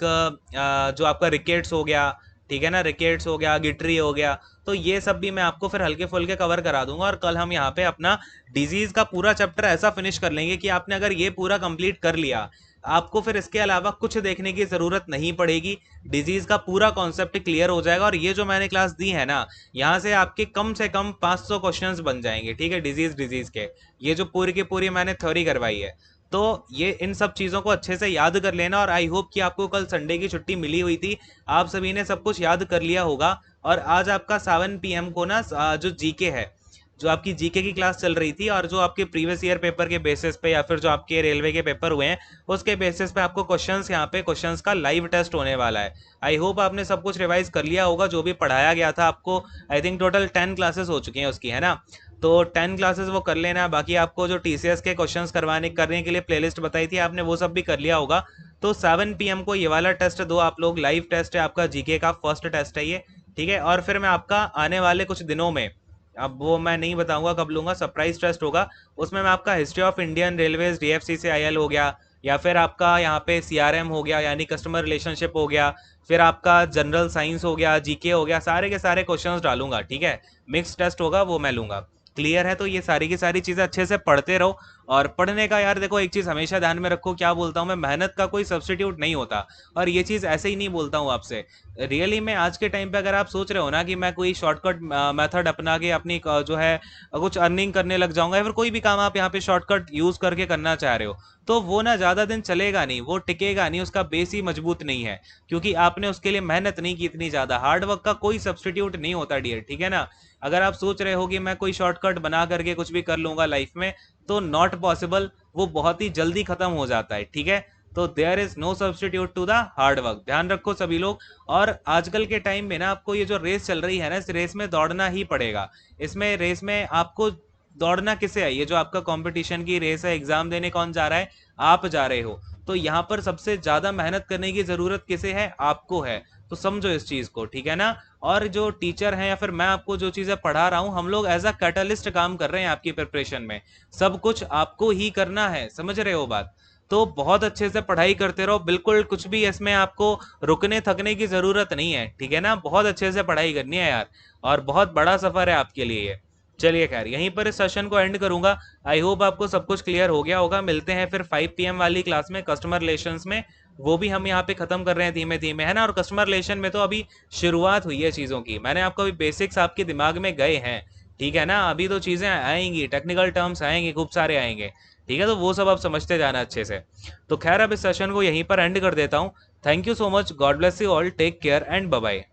जो आपका रिकेट्स हो गया, ठीक है ना, रिकेट्स हो गया, गिटरी हो गया, तो ये सब भी मैं आपको फिर हल्के फुल्के कवर करा दूंगा। और कल हम यहाँ पे अपना डिजीज का पूरा चैप्टर ऐसा फिनिश कर लेंगे कि आपने अगर ये पूरा कंप्लीट कर लिया, आपको फिर इसके अलावा कुछ देखने की जरूरत नहीं पड़ेगी, डिजीज का पूरा कॉन्सेप्ट क्लियर हो जाएगा। और ये जो मैंने क्लास दी है ना, यहाँ से आपके कम से कम 500 क्वेश्चंस बन जाएंगे, ठीक है, डिजीज डिजीज के, ये जो पूरी की पूरी मैंने थ्योरी करवाई है। तो ये इन सब चीज़ों को अच्छे से याद कर लेना। और आई होप कि आपको कल संडे की छुट्टी मिली हुई थी, आप सभी ने सब कुछ याद कर लिया होगा। और आज आपका 7 PM को ना जो जीके है, जो आपकी जीके की क्लास चल रही थी, और जो आपके प्रीवियस ईयर पेपर के बेसिस पे या फिर जो आपके रेलवे के पेपर हुए हैं उसके बेसिस पे आपको क्वेश्चंस, यहाँ पे क्वेश्चंस का लाइव टेस्ट होने वाला है। आई होप आपने सब कुछ रिवाइज कर लिया होगा जो भी पढ़ाया गया था आपको। आई थिंक टोटल 10 क्लासेस हो चुकी हैं उसकी, है ना। तो 10 क्लासेस वो कर लेना। बाकी आपको जो टीसीएस के क्वेश्चंस करने के लिए प्लेलिस्ट बताई थी आपने, वो सब भी कर लिया होगा। तो 7 PM को ये वाला टेस्ट दो आप लोग, लाइव टेस्ट है आपका, जीके का फर्स्ट टेस्ट है ये, ठीक है। और फिर मैं आपका आने वाले कुछ दिनों में, अब वो मैं नहीं बताऊंगा कब लूंगा, सरप्राइज टेस्ट होगा, उसमें मैं आपका history of Indian railways DFCCIL हो गया, या फिर आपका यहाँ पे CRM हो गया, यानी कस्टमर रिलेशनशिप हो गया, फिर आपका जनरल साइंस हो गया, जीके हो गया, सारे के सारे क्वेश्चंस डालूंगा, ठीक है। मिक्स टेस्ट होगा, वो मैं लूंगा। क्लियर है? तो ये सारी की सारी चीज़ें अच्छे से पढ़ते रहो। और पढ़ने का यार देखो, एक चीज़ हमेशा ध्यान में रखो, क्या बोलता हूँ मैं, मेहनत का कोई सब्स्टिट्यूट नहीं होता। और ये चीज़ ऐसे ही नहीं बोलता हूँ आपसे, रियली में आज के टाइम पे अगर आप सोच रहे हो ना कि मैं कोई शॉर्टकट मेथड अपना के अपनी जो है कुछ अर्निंग करने लग जाऊंगा, या फिर कोई भी काम आप यहाँ पे शॉर्टकट यूज करके करना चाह रहे हो, तो वो ना ज़्यादा दिन चलेगा नहीं, वो टिकेगा नहीं, उसका बेस ही मजबूत नहीं है, क्योंकि आपने उसके लिए मेहनत नहीं की इतनी ज़्यादा। हार्डवर्क का कोई सब्स्टिट्यूट नहीं होता डियर, ठीक है ना। अगर आप सोच रहे हो कि मैं कोई शॉर्टकट बना करके कुछ भी कर लूंगा लाइफ में, तो नॉट पॉसिबल, वो बहुत ही जल्दी खत्म हो जाता है, ठीक है। तो there is no substitute to the hard work, ध्यान रखो सभी लोग। और आजकल के टाइम में ना आपको ये जो रेस चल रही है ना, इस रेस में दौड़ना ही पड़ेगा। इसमें रेस में आपको दौड़ना किसे है, ये जो आपका कंपटीशन की रेस है, एग्जाम देने कौन जा रहा है, आप जा रहे हो। तो यहाँ पर सबसे ज्यादा मेहनत करने की जरूरत किसे है, आपको है। तो समझो इस चीज को, ठीक है ना। और जो टीचर हैं या फिर मैं आपको जो चीजें पढ़ा रहा हूँ, हम लोग एज अ कैटलिस्ट काम कर रहे हैं आपकी प्रिपरेशन में, सब कुछ आपको ही करना है, समझ रहे हो बात। तो बहुत अच्छे से पढ़ाई करते रहो, बिल्कुल कुछ भी इसमें आपको रुकने थकने की जरूरत नहीं है, ठीक है ना। बहुत अच्छे से पढ़ाई करनी है यार, और बहुत बड़ा सफर है आपके लिए ये। चलिए खैर, यहीं पर इस सेशन को एंड करूंगा। आई होप आपको सब कुछ क्लियर हो गया होगा। मिलते हैं फिर 5 PM वाली क्लास में, कस्टमर रिलेशंस में, वो भी हम यहाँ पे खत्म कर रहे हैं धीमे धीमे, है ना। और कस्टमर रिलेशन में तो अभी शुरुआत हुई है चीज़ों की, मैंने आपको अभी बेसिक्स आपके दिमाग में गए हैं, ठीक है ना। अभी तो चीज़ें आएंगी, टेक्निकल टर्म्स आएंगे, खूब सारे आएंगे, ठीक है। तो वो सब आप समझते जाना अच्छे से। तो खैर अब इस सेशन को यहीं पर एंड कर देता हूँ। Thank you so much, God bless you all, take care and bye bye.